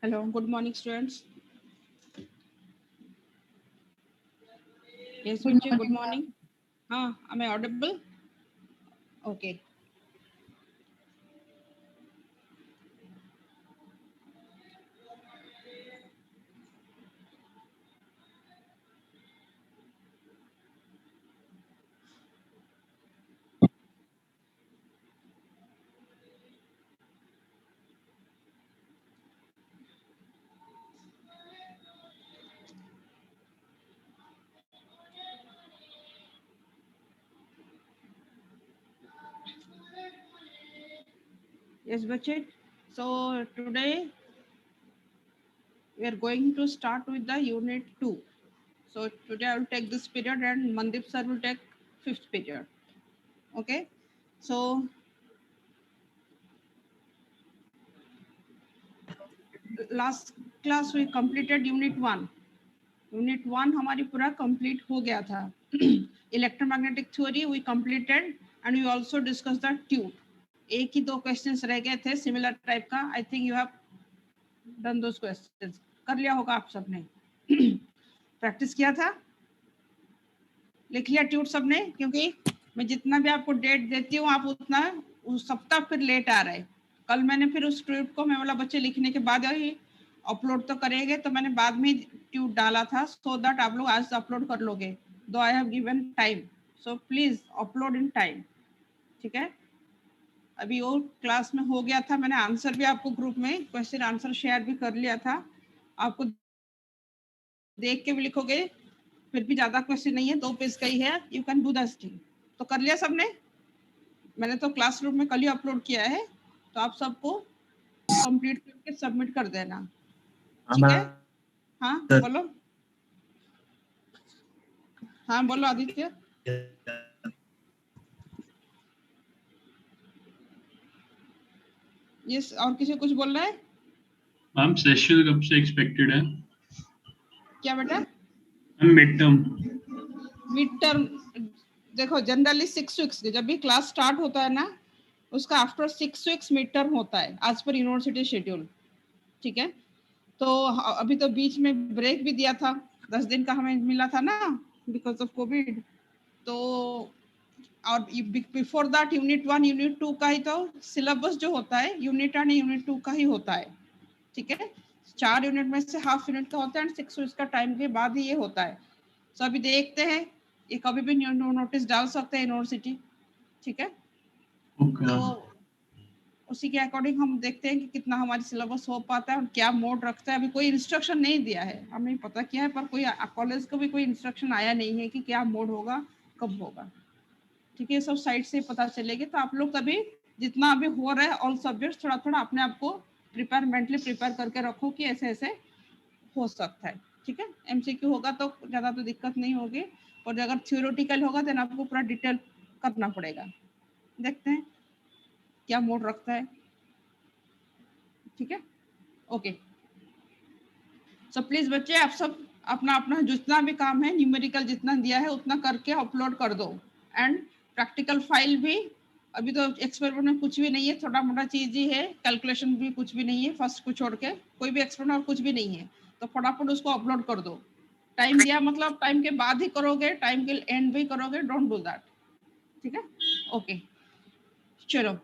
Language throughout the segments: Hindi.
Hello, good morning, students. Yes, good morning. Am I audible? Okay. Yes, Bachit. So today we are going to start with the unit 2. So today I will take this period and Mandip sir will take 5th period. Okay. So last class we completed unit 1. Unit 1 हमारी पूरा complete हो गया था. Electromagnetic theory we completed and we also discussed the tube. एक ही 2 questions रह गए थे similar type का. I think you have done those questions. कर लिया होगा आप सबने. प्रैक्टिस किया था, लिख लिया ट्यूट सबने, क्योंकि मैं जितना भी आपको डेट देती हूँ आप उतना उस सप्ताह फिर लेट आ रहे. कल मैंने फिर उस ट्यूट को मैं बोला बच्चे लिखने के बाद ही अपलोड तो करेंगे, तो मैंने बाद में ट्यूट डाला था सो दैट आप लोग आज अपलोड कर लोगे. दो I have given time, so please upload in time. ठीक है, अभी वो क्लास में हो गया था. मैंने आंसर भी आपको ग्रुप में क्वेश्चन आंसर शेयर भी कर लिया था. आपको देख के भी लिखोगे, फिर भी ज्यादा क्वेश्चन नहीं है, 2 पेज का ही है. You can do that. तो कर लिया सबने? मैंने तो क्लासरूम में कल ही अपलोड किया है, तो आप सबको कंप्लीट करके सबमिट कर देना. ठीक है? हाँ बोलो. हाँ बोलो आदित्य. यस, और किसी कुछ बोल रहा है? मैम सेशन कब से एक्सपेक्टेड है? क्या बेटा? मिड टर्म देखो जनरली 6 वीक्स जब भी क्लास स्टार्ट होता है ना, उसका आफ्टर 6 वीक्स मिड टर्म होता है आज पर यूनिवर्सिटी शेड्यूल. ठीक है, तो अभी तो बीच में ब्रेक भी दिया था, 10 दिन का हमें मिला था ना बिकॉज ऑफ कोविड. तो और बिफोर दैट यूनिट 1 यूनिट 2 का ही तो सिलेबस जो होता है यूनिट 1 यूनिट 2 का ही होता है. ठीक है, 4 यूनिट में से हाफ यूनिट का होता है एंड 6 वीक्स का टाइम के बाद ही ये होता है. सो अभी देखते हैं, ये कभी भी नोटिस डाल सकते हैं यूनिवर्सिटी. ठीक है, तो उसी के अकॉर्डिंग हम देखते हैं कि कितना हमारी सिलेबस हो पाता है और क्या मोड रखता है. अभी कोई इंस्ट्रक्शन नहीं दिया है, हमें पता किया है, पर कोई कॉलेज को भी कोई इंस्ट्रक्शन आया नहीं है कि क्या मोड होगा, कब होगा. ठीक है, सब साइड से पता चलेगी. तो आप लोग कभी जितना अभी हो रहा है ऑल सब्जेक्ट थोड़ा थोड़ा अपने आप को मेंटली प्रिपेयर करके रखो कि ऐसे ऐसे हो सकता है. ठीक है, एमसीक्यू होगा तो ज़्यादा तो दिक्कत नहीं होगी, और अगर थ्योरेटिकल होगा तो आपको पूरा डिटेल करना पड़ेगा. देखते हैं क्या मोड रखता है. ठीक है, ओके. सो प्लीज बच्चे आप सब अपना अपना जितना भी काम है न्यूमेरिकल जितना दिया है उतना करके अपलोड कर दो. एंड प्रैक्टिकल फाइल भी, अभी तो एक्सपेरिमेंट में कुछ भी नहीं है, छोटा मोटा चीज ही है, कैलकुलेशन भी कुछ भी नहीं है, फर्स्ट को छोड़ के कोई भी एक्सपेरिमेंट और कुछ भी नहीं है, तो फटाफट उसको अपलोड कर दो. टाइम दिया मतलब टाइम के बाद ही करोगे, टाइम के एंड भी करोगे, डोंट डू दैट. ठीक है, ओके चलो.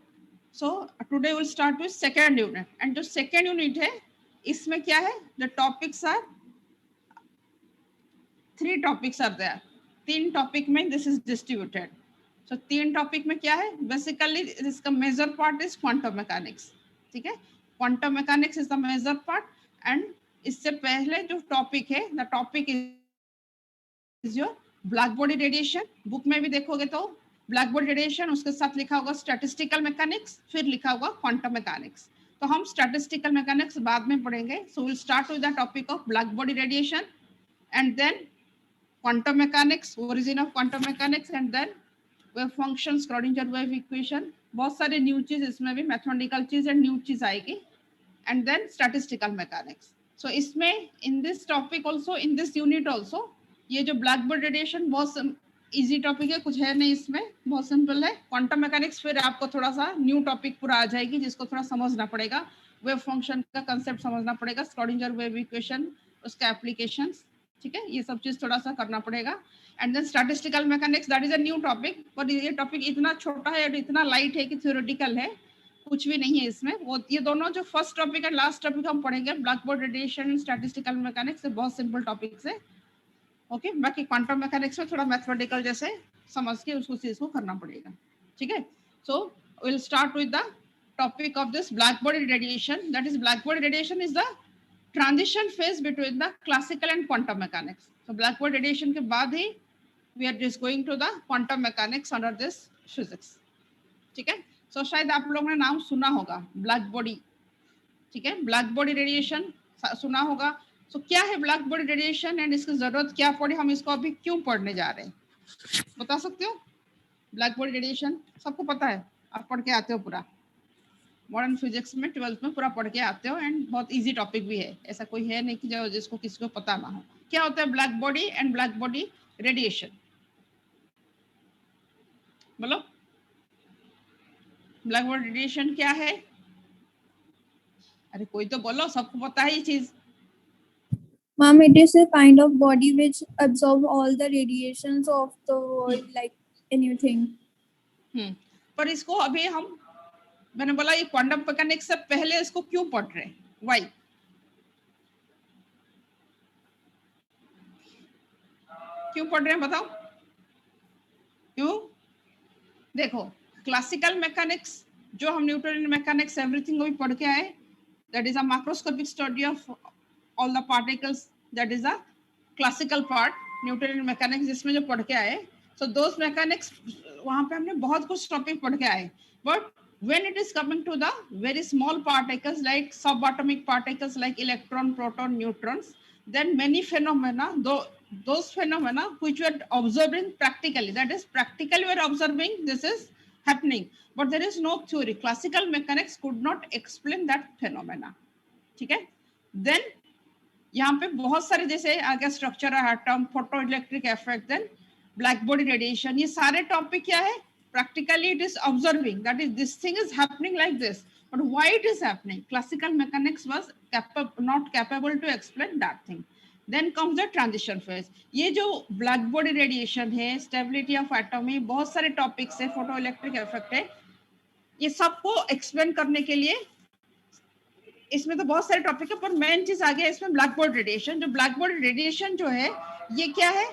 So today will start with second unit, and जो सेकेंड यूनिट है इसमें क्या है, the topics are 3 topics are there, 3 topic में this is distributed. So 3 topic में क्या है, बेसिकली इसका major part is quantum mechanics, ठीक है, quantum mechanics is the major part. And इससे पहले जो टॉपिक है, the topic is your black body radiation. Book में भी देखोगे तो ब्लैक बॉडी रेडिएशन, उसके साथ लिखा होगा स्टैटिस्टिकल मैकेनिक्स, फिर लिखा होगा क्वांटम मैकेनिक्स। तो हम स्टैटिस्टिकल मैकेनिक्स बाद में पढ़ेंगे। So will start with the topic of black body radiation and then quantum mechanics, origin of quantum mechanics, and then wave functions, Schrodinger wave equation, बहुत सारे न्यू चीज इसमें भी, मैथमेटिकल चीज एंड न्यू चीज आएगी, एंड देन स्टैटिस्टिकल मैकेनिक्स। सो इसमें in this topic also, in this unit also, ये जो ब्लैक बॉडी रेडिएशन बहुत इजी टॉपिक है, कुछ है नहीं इसमें, बहुत सिंपल है। क्वांटम मैकेनिक्स फिर आपको थोड़ा सा न्यू टॉपिक पूरा आ जाएगी, जिसको थोड़ा समझना पड़ेगा, वेव फंक्शन का कंसेप्ट समझना पड़ेगा, स्क्रॉडिंजर वेव इक्वेशन, उसका एप्लीकेशंस, ठीक है, ये सब चीज थोड़ा सा करना पड़ेगा। And then statistical mechanics, that is a new topic, पर ये टॉपिक इतना छोटा है और इतना लाइट है कि थ्योरेटिकल है, कुछ भी नहीं है इसमें। वो ये दोनों जो फर्स्ट टॉपिक है लास्ट टॉपिक हम पढ़ेंगे, black body radiation, statistical mechanics, बहुत सिंपल टॉपिक्स है, ओके। बाकी क्वांटम मैकेनिक्स में थोड़ा मैथमेटिकल जैसे समझ के उसको चीज को करना पड़ेगा, ठीक है। सो will start with the topic of this black body radiation, that is black body radiation is the transition phase between the classical and quantum mechanics. So black body radiation के बाद ही we are just going to the quantum mechanics under this physics, ठीक है। So शायद आप लोगों ने नाम सुना होगा ब्लैक बॉडी, ठीक है, ब्लैक बॉडी रेडिएशन सुना होगा। So क्या है ब्लैक बॉडी रेडिएशन एंड इसकी जरूरत क्या पड़ी, हम इसको अभी क्यों पढ़ने जा रहे हैं, बता सकते हो? ब्लैक बॉडी रेडिएशन सबको पता है, आप पढ़ के आते हो पूरा, मॉडर्न फिजिक्स में 12th में पूरा पढ़ के आते हो, एंड बहुत इजी टॉपिक भी है, ऐसा कोई है नहीं कि जो जिसको किसी को पता ना हो। क्या होता है black body and black body radiation, बोलो ब्लैक बॉडी रेडिएशन क्या है? अरे कोई तो बोलो, सबको पता है ये चीज। Ma'am, it is a kind of body which absorbs all the radiations of the world, like anything. पर इसको अभी हम, मैंने बोला ये क्वांटम मैकेनिक्स से पहले इसको क्यों पढ़ रहे हैं, व्हाई? क्यों पढ़ रहे हैं बताओ, क्यों? देखो क्लासिकल मैकेनिक्स जो हम न्यूटन मैकेनिक्स एवरीथिंग भी पढ़ के आए, that is a macroscopic study of all the particles, that is a classical part Newton mechanics, जिसमें जो पढ़ के आए। सो दोस मैकेनिक्स वहां पे हमने बहुत कुछ टॉपिक पढ़ के आए, but when it is coming to the very small particles like subatomic particles like electron, proton, neutrons, then many phenomena, those phenomena which we are observing practically, that is practically we are observing this is happening, but there is no theory, classical mechanics could not explain that phenomena, ठीक है। then यहाँ पे बहुत सारे जैसे आगे स्ट्रक्चर है, atom, photo electric effect, then black body radiation, ये सारे टॉपिक क्या है, practically it is observing, that is this thing is happening like this, but why it is happening, classical mechanics was not capable to explain that thing. Then comes the transition phase, ये जो black body radiation है, stability of atom है, बहुत सारे टॉपिक्स है, फोटो इलेक्ट्रिक इफेक्ट है, ये सबको एक्सप्लेन करने के लिए इसमें तो बहुत सारे टॉपिक है, पर मेन चीज आ गया इसमें ब्लैक बॉडी रेडिएशन। जो ब्लैक बॉडी रेडिएशन जो है ये क्या है,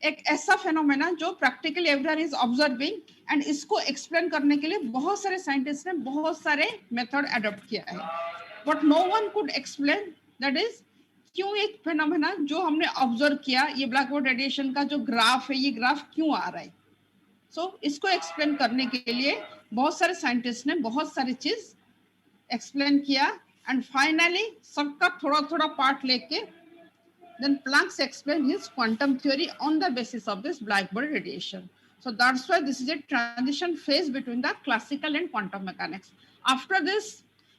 एक ऐसा फेनोमेना जो practically everyone is observing, and इसको एक्सप्लेन करने के लिए बहुत सारे साइंटिस्ट ने बहुत सारे मेथड अडॉप्ट किया है, but no one could explain that is क्यों एक फेनोमेना जो हमने ऑब्जर्व किया, ये ब्लैक बॉडी रेडिएशन का जो ग्राफ है, ये ग्राफ क्यों आ रहा है। सो इसको एक्सप्लेन करने के लिए बहुत सारे साइंटिस्ट ने बहुत सारी चीज एक्सप्लेन किया, एंड फाइनली सबका थोड़ा थोड़ा पार्ट लेके then Planck explained his quantum theory on the basis of this black body radiation. So that's why this is a transition phase between the classical and quantum mechanics. After this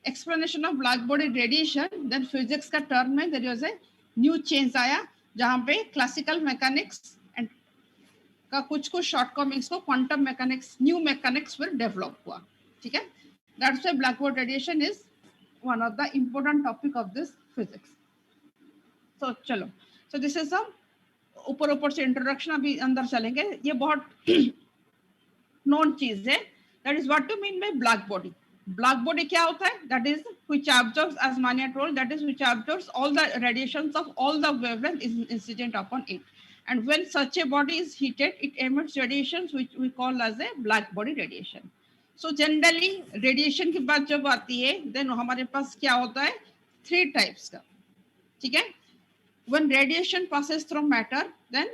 explanation of black body radiation, then physics का term में there was a new change आया, जहाँ पे classical mechanics and का कुछ shortcomings को quantum mechanics, new mechanics फिर develop हुआ, ठीक है। That's why black body radiation is one of the important topic of this physics. तो चलो, सो दिस इज ऊपर ऊपर से इंट्रोडक्शन, अभी अंदर चलेंगे। ये बहुत नोन चीज है, That is what you mean by black body. Black body क्या होता है? That is which absorbs, as Manya told, that is which absorbs all the radiations of all the wavelength is incident upon it. And when such a body is heated, it emits radiations which we call as a black body radiation. So generally radiation की बात जब आती है, then हमारे पास क्या होता है? 3 types का, ठीक है? When radiation passes through matter, then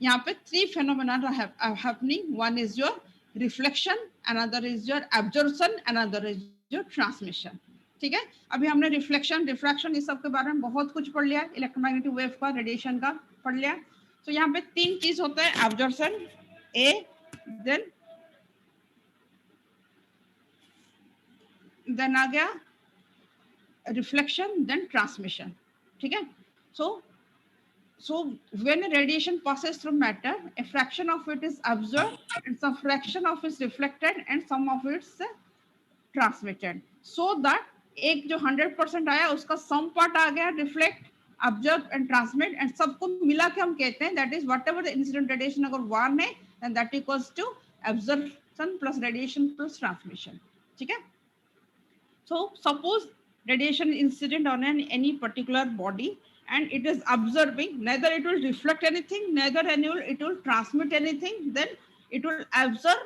यहाँ पे 3 phenomena are happening. One is your reflection, another is your absorption, another is your transmission. ठीक है? अभी हमने रिफ्लेक्शन, रिफ्रैक्शन इस सब के बारे में बहुत कुछ पढ़ लिया, इलेक्ट्रोमैग्नेटिक वेव का, रेडिएशन का पढ़ लिया. तो यहाँ पे 3 चीज होता है, एब्जॉर्प्शन ए, देन आ गया रिफ्लेक्शन, देन ट्रांसमिशन. ठीक है? So when radiation passes through matter, a fraction of it is absorbed and some fraction of it is reflected and some of it is transmitted. So that एक जो 100% आया उसका some part आ गया reflect, absorb and transmit, and सबको मिला के हम कहते हैं that is whatever the incident radiation अगर 1 है then that equals to absorption plus radiation plus transmission. ठीक है? So suppose radiation incident on any particular body and it is absorbing, neither it will reflect anything, neither it will transmit anything, then it will absorb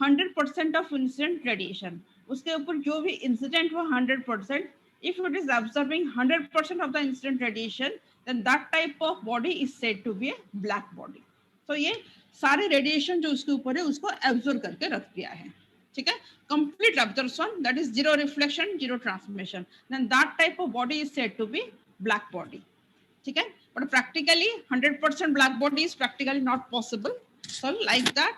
100% of incident radiation. उसके ऊपर जो भी incident हो 100%, if it is absorbing 100% of the incident radiation, then that type of body is said to be a black body. तो ये सारे radiation जो उसके ऊपर है उसको absorb करके रख दिया है. ठीक है? Complete absorption, that is zero reflection, zero transmission, then that type of body is said to be black body. ठीक है? But practically 100% black body is practically not possible. So like that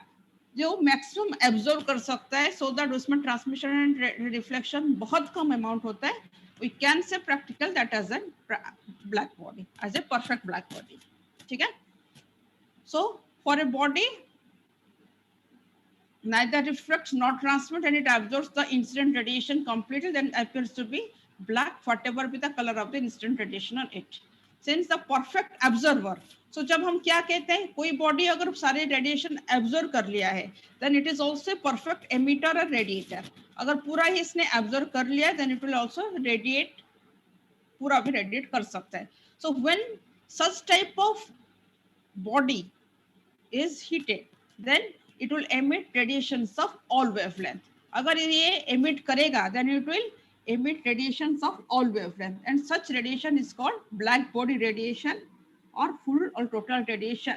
जो maximum absorb कर सकता है, so that उसमें transmission and reflection बहुत कम amount होता है, we can say practical that as a black body, as a perfect black body. ठीक है? So for a body neither reflects nor transmits and it absorbs the incident radiation completely, then appears to be black, whatever be the color of the incident radiation on it. Since the perfect absorber, so जब हम क्या कहते हैं, कोई बॉडी अगर सारे रेडिएशन एब्जॉर्ब कर लिया है, then it is also perfect emitter or radiator. अगर पूरा ही इसने एब्जॉर्ब कर लिया है, then it will also radiate, पूरा भी रेडिएट कर सकता है. So when such type of body is heated, then it will emit radiations of all wavelength. अगर ये emit करेगा, then it will emit radiations of all wavelength, and such radiation is called black body radiation or full or total radiation.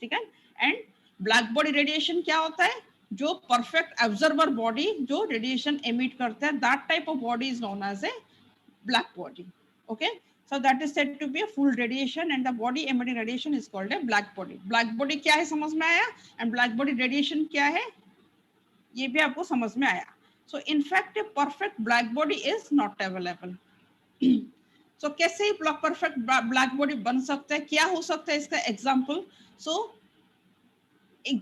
ठीक है? And black body radiation क्या होता है? जो perfect absorber body जो radiation emit करता है, that type of body is known as a black body. Okay? So that is said to be a full radiation, and the body emitting radiation is called a black body. Black body क्या है समझ में आया? And black body radiation क्या है? ये भी आपको समझ में आया. So in fact a perfect black body is not available. So कैसे ही perfect black body बन सकता है? क्या हो सकता है इसका example? So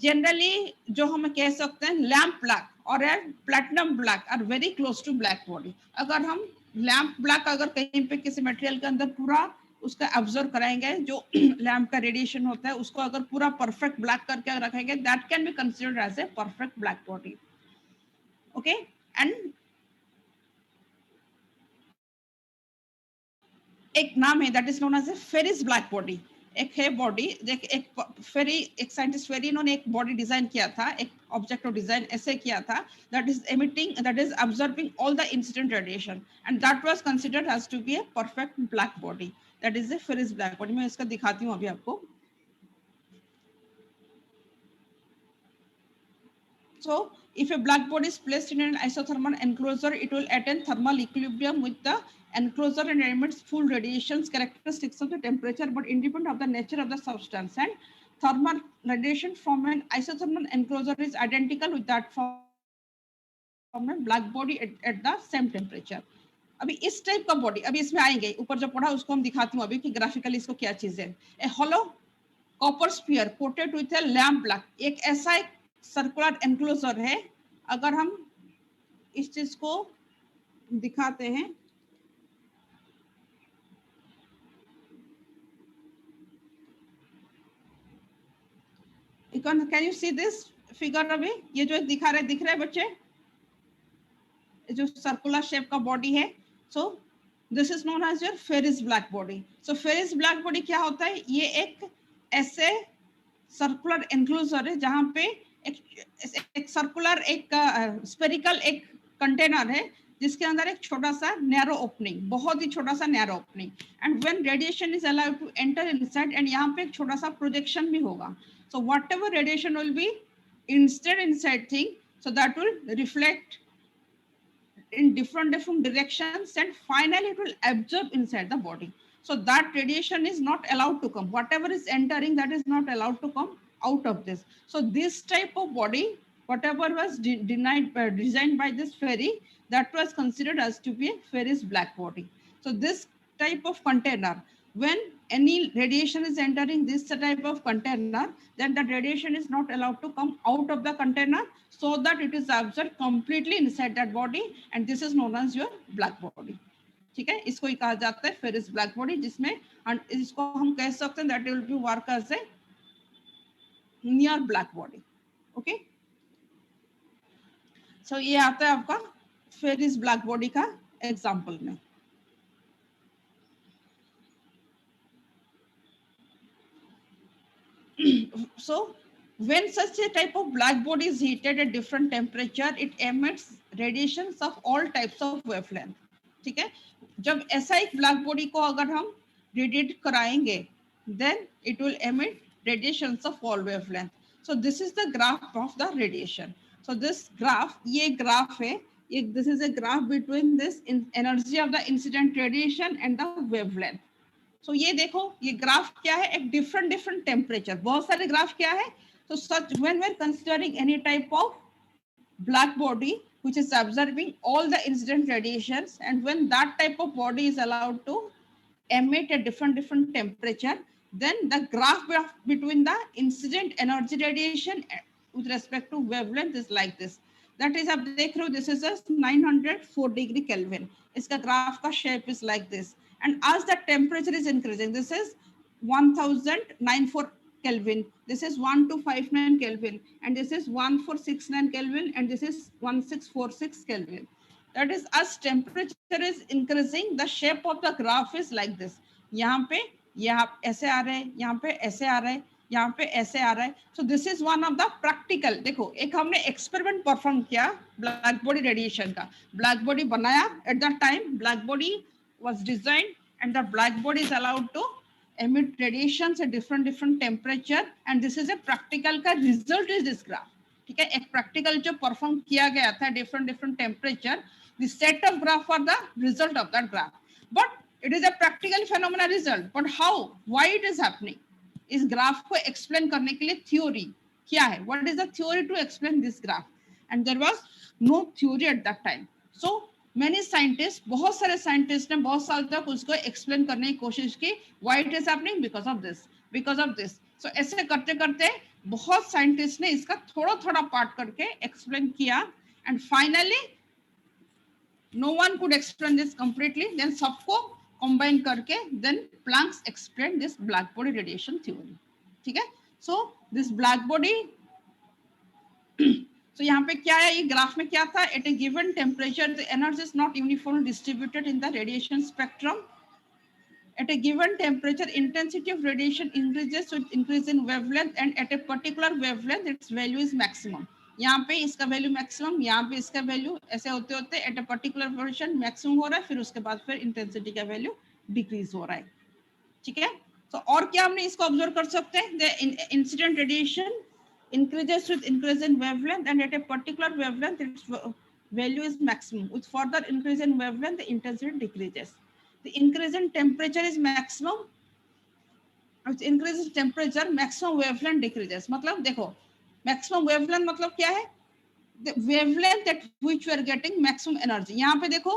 generally जो हम कह सकते हैं lamp black और platinum black are very close to black body. अगर हम लैम्प ब्लैक अगर कहीं पे किसी मटेरियल के अंदर पूरा उसका ऑब्जर्व कराएंगे, जो लैम्प का रेडिएशन होता है उसको अगर पूरा परफेक्ट ब्लैक करके रखेंगे, that can be considered as a perfect black body. Okay? And एक नाम है that is known as a Fery's black body. एक है बॉडी, एक साइंटिस्ट फेरी इन्होंने एक बॉडी डिजाइन किया था, एक ऑब्जेक्ट ऑफ डिजाइन ऐसे किया था, that is emitting, that is absorbing all the incident radiation, and that was considered as to be a perfect black body. That is a Fery's black body. मैं इसका दिखाती हूँ अभी आपको. So if a black body is placed in an isothermal enclosure, it will attain thermal equilibrium with the enclosure and emits full radiations characteristics of the temperature but independent of the nature of the substance, and thermal radiation from an isothermal enclosure is identical with that from a black body at the same temperature. अभी इस टाइप का बॉडी, अभी इसमें आएंगे, ऊपर जो पढ़ा उसको हम दिखाती हूँ अभी कि ग्राफिकली इसको क्या चीज है. ए hollow copper sphere coated with a lamp black, एक ऐसा एक सर्कुलर एनक्लोजर है. अगर हम इस चीज को दिखाते हैं, can you see this figure? अभी ये जो दिख रहा है बच्चे, जो सर्कुलर शेप का बॉडी है, so this is known as your Ferry's black body. So Ferry's black body क्या होता है? ये एक ऐसे सर्कुलर एनक्लोजर है जहां पे एक सर्कुलर एक स्फेरिकल एक कंटेनर है जिसके अंदर एक छोटा सा नैरो ओपनिंग, बहुत ही छोटा सा narrow opening, and when radiation is allowed to enter inside, and यहाँ पे एक छोटा सा प्रोजेक्शन भी होगा. So whatever radiation will be instead inside thing, so that will reflect in different directions, and finally it will absorb inside the body. So that radiation is not allowed to come. Whatever is entering, that is not allowed to come out of this. So this type of body, whatever was designed by this Ferri, that was considered as to be a Ferri's black body. So this type of container, when any radiation is entering this type of container, then the radiation is not allowed to come out of the container, so that it is absorbed completely inside that body, and this is known as your black body. ठीक है, इसको ही कहा जाता है फेरिस ब्लैक बॉडी, जिसमें इसको हम कह सकते हैं that will be work as a near black body. Okay, so ये आता है आपका फेरिस ब्लैक बॉडी का एग्जांपल में. So when such a type of black body is heated at different temperature, it emits radiations of all types of wavelength. ठीक है, जब ऐसा एक ब्लैक बॉडी को अगर हम रेडिएट कराएंगे, then it will emit radiations of all wavelength. So this is the graph of the radiation. So this graph, ये ग्राफ है, this is a graph between this energy of the incident radiation and the wavelength. So ये देखो, ये ग्राफ क्या है? एक different टेम्परेचर, बहुत सारे ग्राफ क्या है? So such when we're considering any type of black body which is absorbing all the incident radiations, and when that type of body is allowed to emit a different temperature, then the graph between the incident energy radiation with respect to wavelength is like this. That is, आप देख रहे हो, this is a 904 degree Kelvin. इसका ग्राफ का shape is like this. And as the temperature is increasing, this is 1094 Kelvin, this is 1259 Kelvin, and this is 1469 Kelvin, and this is 1646 Kelvin. That is, as temperature is increasing, the shape of the graph is like this. यहाँ पे ऐसे आ रहा है, यहाँ पे ऐसे आ रहा है, यहाँ पे ऐसे आ रहा है. So this is one of the practical. देखो, एक हमने experiment perform किया black body radiation का. Black body बनाया, at that time black body was designed, and the black body is allowed to emit radiations at different temperature, and this is a practical का result is this graph. ठीक है, एक practical जो perform किया गया था different temperature, the set of graph for the result of that graph. But it is a practical phenomena result. But how, why it is happening? इस ग्राफ को explain करने के लिए theory क्या है? What is the theory to explain this graph? And there was no theory at that time. So many scientists, बहुत सारे scientists ने बहुत साल तक उसको explain करने की कोशिश की. Why it is happening? Because of this, because of this. So ऐसे करते करते बहुत scientists ने इसका थोड़ा part करके explain किया, and finally no one could explain this completely. Then सबको combine करके then Planck explained this black body radiation theory. ठीक है? So this black body so यहाँ पे क्या है, ये ग्राफ में क्या था? At a given temperature, the energy is not uniformly distributed in the radiation spectrum. At a given temperature, intensity of radiation increases with increase in wavelength, and at a particular wavelength, its value is maximum. यहाँ पे इसका वैल्यू मैक्सिमम, यहाँ पे इसका वैल्यू, ऐसे होते होते at a particular position maximum हो रहा है, फिर उसके बाद फिर इंटेंसिटी का वैल्यू डिक्रीज हो रहा है. ठीक है, तो और क्या हमने इसको ऑब्जर्व कर सकते हैं? The incident radiation increases with increase in wavelength, and at a particular wavelength its value is maximum. With further increase in wavelength, the intensity decreases. The increase in temperature is maximum. With increase in temperature, maximum wavelength decreases. मतलब देखो, maximum wavelength मतलब क्या है? The wavelength at which we are getting maximum energy. यहाँ पे देखो,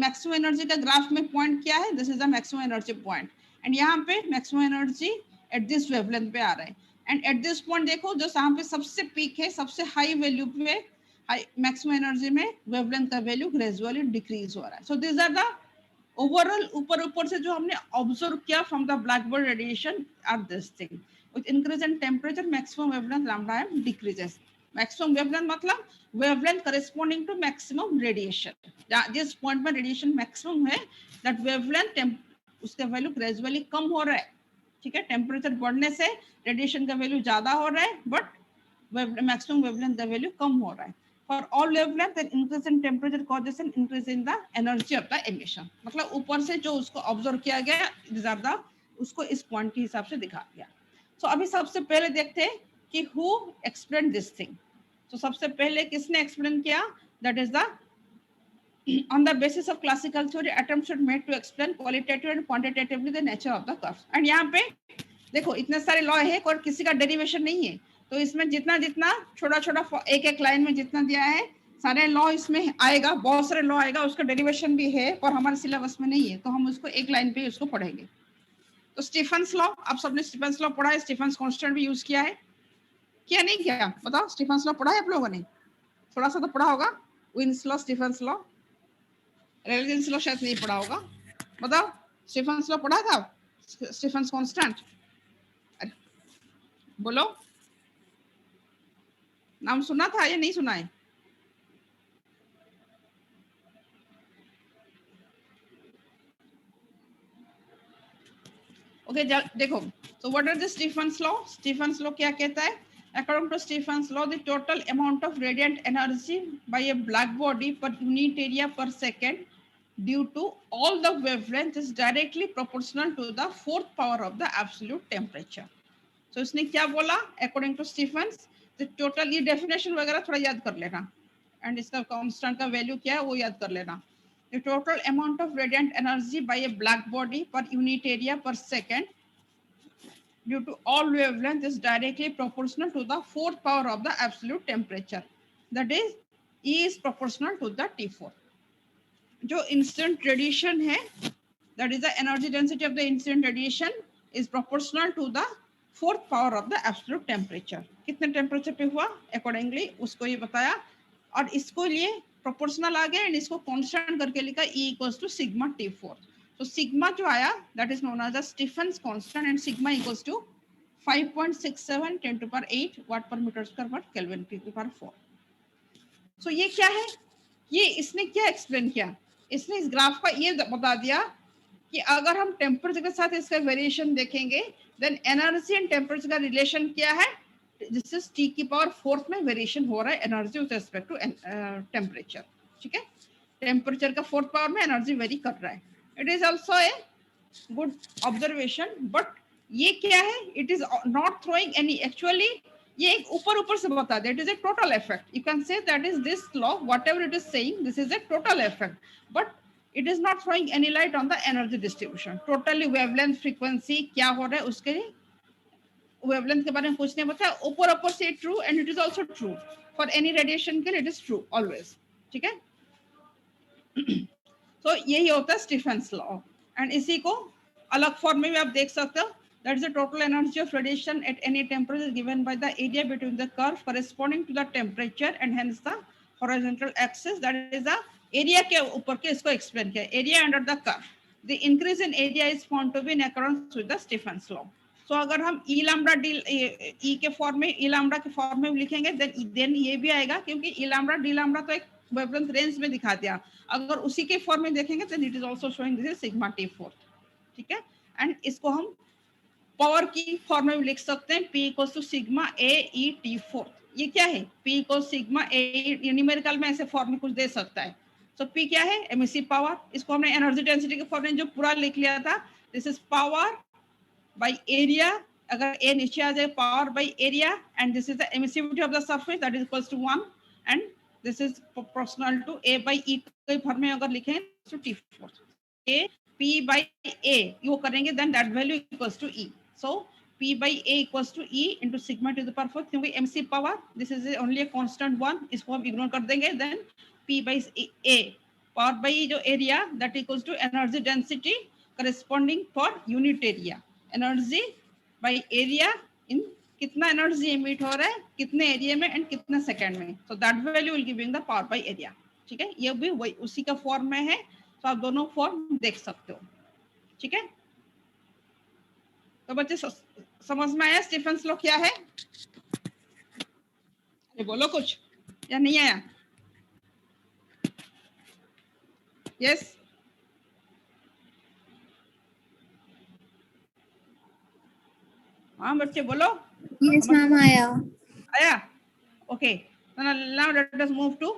maximum energy का ग्राफ में पॉइंट क्या है? This is the maximum energy point. And यहाँ पे maximum energy at this wavelength पे आ रहा है. एंड एट दिस पॉइंट देखो, जो यहाँ पे सबसे पीक है, सबसे हाई वैल्यू पे, हाई मैक्सिमम एनर्जी में वेवलेंथ का वैल्यू ग्रेजुअली डिक्रीज हो रहा है. So this are the overall ऊपर से जो हमने ऑब्जर्व किया from the black body radiation are this thing. With increase in temperature, maximum wavelength lambda M decreases. Maximum wavelength मतलब wavelength corresponding to maximum radiation. जिस पॉइंट में रेडिएशन मैक्सिमम है, दैट वेवलेंथ उसका वैल्यू ग्रेजुअली कम हो रहा है, ठीक है। टेम्परेचर बढ़ने से रेडिएशन का वैल्यू ज्यादा हो रहा है, बट मैक्सिमम वेवलेंथ का वैल्यू कम हो रहा है। For all wavelength, an increase in temperature causes an increase in the energy of the emission। मतलब ऊपर से जो उसको ऑब्जर्व किया गया, ज्यादा उसको इस पॉइंट के हिसाब से दिखा दिया। So अभी सबसे पहले देखते हैं कि who explained this thing। तो सबसे पहले किसने एक्सप्लेन किया? That is the on the basis of classical theory, attempts were made to explain qualitative and quantitatively the nature of the curve। and यहाँ पे देखो इतने सारे लॉ है और किसी का डेरिवेशन नहीं है, तो इसमें जितना जितना छोटा छोटा एक एक लाइन में जितना दिया है सारे लॉ इसमें आएगा, बहुत सारे लॉ आएगा, उसका डेरिवेशन भी है और हमारे सिलेबस में नहीं है, तो हम उसको एक लाइन पे उसको पढ़ेंगे। तो स्टीफन्स लॉ, आप सबने स्टीफन्स लॉ पढ़ा है, स्टीफन्स कांस्टेंट भी यूज किया है, क्या नहीं किया बताओ? स्टीफन्स लॉ पढ़ा है आप लोगों ने? थोड़ा सा तो पढ़ा होगा, Wien's law, Stefan's law, Rayleigh Jeans law शायद नहीं पढ़ा होगा, बताओ स्टीफन्स लॉ पढ़ा था? स्टीफन्स कांस्टेंट बोलो, नाम सुना था या नहीं सुना है? ओके देखो, so what is the Stephen's law? Stephen's law क्या कहता है? According to Stephen's law, the total amount of radiant energy by a black body per unit area per second due to all the wavelength is directly proportional to the fourth power of the absolute temperature। So इसने क्या बोला? According to Stephens, the total, ये definition वगैरह थोड़ा याद कर लेना, and इसका constant का value क्या है वो याद कर लेना। The total amount of radiant energy by a black body per unit area per second due to all wavelength is directly proportional to the fourth power of the absolute temperature, that is E is proportional to the T4। जो incident radiation है, that is the energy density of the incident radiation is proportional to the fourth power of the absolute temperature। कितने टेम्परेचर पे हुआ accordingly उसको ये बताया, और इसको लिए प्रोपोर्शनल आ गया एंड इसको कांस्टेंट करके लिखा E equals to sigma T4। तो सिग्मा जो आया that is known as the Stefan's constant and sigma equals to 5.67 10 to the power 8 watt per meter square per kelvin to the power 4। So ये क्या है? ये इसने क्या एक्सप्लेन किया? इसने इस ग्राफ का ये बता दिया कि अगर हम टेम्परेचर के साथ इसका वेरिएशन देखेंगे देन एनर्जी एंड टेम्परेचर का रिलेशन क्या है, जिससे T की पावर 4 में वेरिएशन हो रहा है energy with respect to temperature, ठीक है। टेम्परेचर का 4th पावर में एनर्जी वेरी कर रहा है। It is also a good observation, but ये क्या है? It is not throwing any, actually ये एक ऊपर ऊपर से बता दे, it is a total effect. You can say that is this law, whatever it is saying, this is a total effect, but it is not throwing any light on the energy distribution। totally wavelength frequency क्या हो रहा है उसके wavelength के बारे में कुछ नहीं बताया, ऊपर ऊपर से true and it is also true for any radiation के लिए it is true always, ठीक है। तो यही होता है स्टीफेंस लॉ, एंड इसी को अलग फॉर्म में भी आप देख सकते हो, that is the total energy of radiation at any temperature given by the area between the curve corresponding to the temperature and hence the horizontal axis, that is the area के ऊपर के इसको एक्सप्लेन किया, area under the curve, the increase in area is found to be in accordance with the Stefan's law. So अगर हम ई लैम्बडा डी ई के फॉर्म में, ई लैम्बडा के फॉर्म में लिखेंगे देन ये भी आएगा, क्योंकि ई लैम्बडा डी लैम्बडा तो एक वेवलेंथ रेंज में दिखा दिया, अगर उसी के फॉर्म में देखेंगे then it is also showing this is sigma T4, ठीक है। एंड इसको हम पावर की फॉर्म में भी लिख सकते हैं, P equals to sigma AE T4। ये क्या है? P equals sigma AE, numerical में ऐसे फॉर्म में कुछ दे सकता है। तो P क्या है? एमिसिव पावर, इसको हमने एनर्जी डेंसिटी के फॉर्म में जो पूरा लिख लिया था, दिस इज पावर बाय एरिया, अगर A नीचे आ जाए power by area, and this is the emissivity of the surface that is equals to 1 and this is proportional to A by E के फॉर्म में अगर लिखें तो T4, A P by A वो करेंगे then that value equals to E। So P by A equals to E into sigma to the power 4, क्योंकि MC power this is only a constant 1, इसको हम इग्नोर कर देंगे, then P by A power by जो area that equals to energy density corresponding for unit area, energy by area in कितना एनर्जी एमिट हो रहा है कितने एरिया में एंड कितने सेकंड में, so that value will giving the power by area, ठीक है। ये भी वही उसी का फॉर्म में है, तो आप दोनों फॉर्म देख सकते हो, ठीक है। तो बच्चे समझ में आया स्टीफेंस लॉ क्या है? ये बोलो कुछ या नहीं आया? यस, हाँ बच्चे बोलो। Yes, ma'am, आया. आया? Okay, now let us move to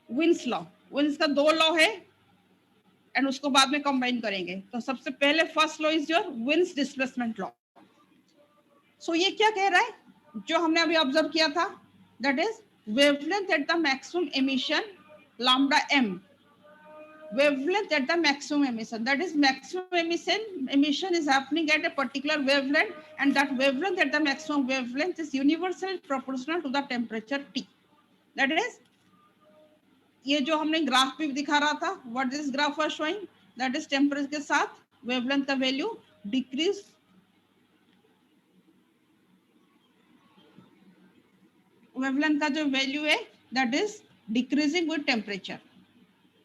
Wien's law. Wien's का दो लॉ है एंड उसको बाद में कंबाइन करेंगे। तो सबसे पहले first law is your Wien's displacement law. So ये क्या कह रहा है, जो हमने अभी ऑब्जर्व किया था, that is wavelength at the maximum emission lambda M, wavelength at the maximum emission, that is maximum emission is happening at a particular wavelength, and that wavelength at the maximum wavelength is universally proportional to the temperature T. That is, ये जो हमने ग्राफ पे दिखा रहा था, what this graph was showing, that is temperature के साथ wavelength का वैल्यू डिक्रीज, wavelength का जो वैल्यू है that is decreasing with temperature.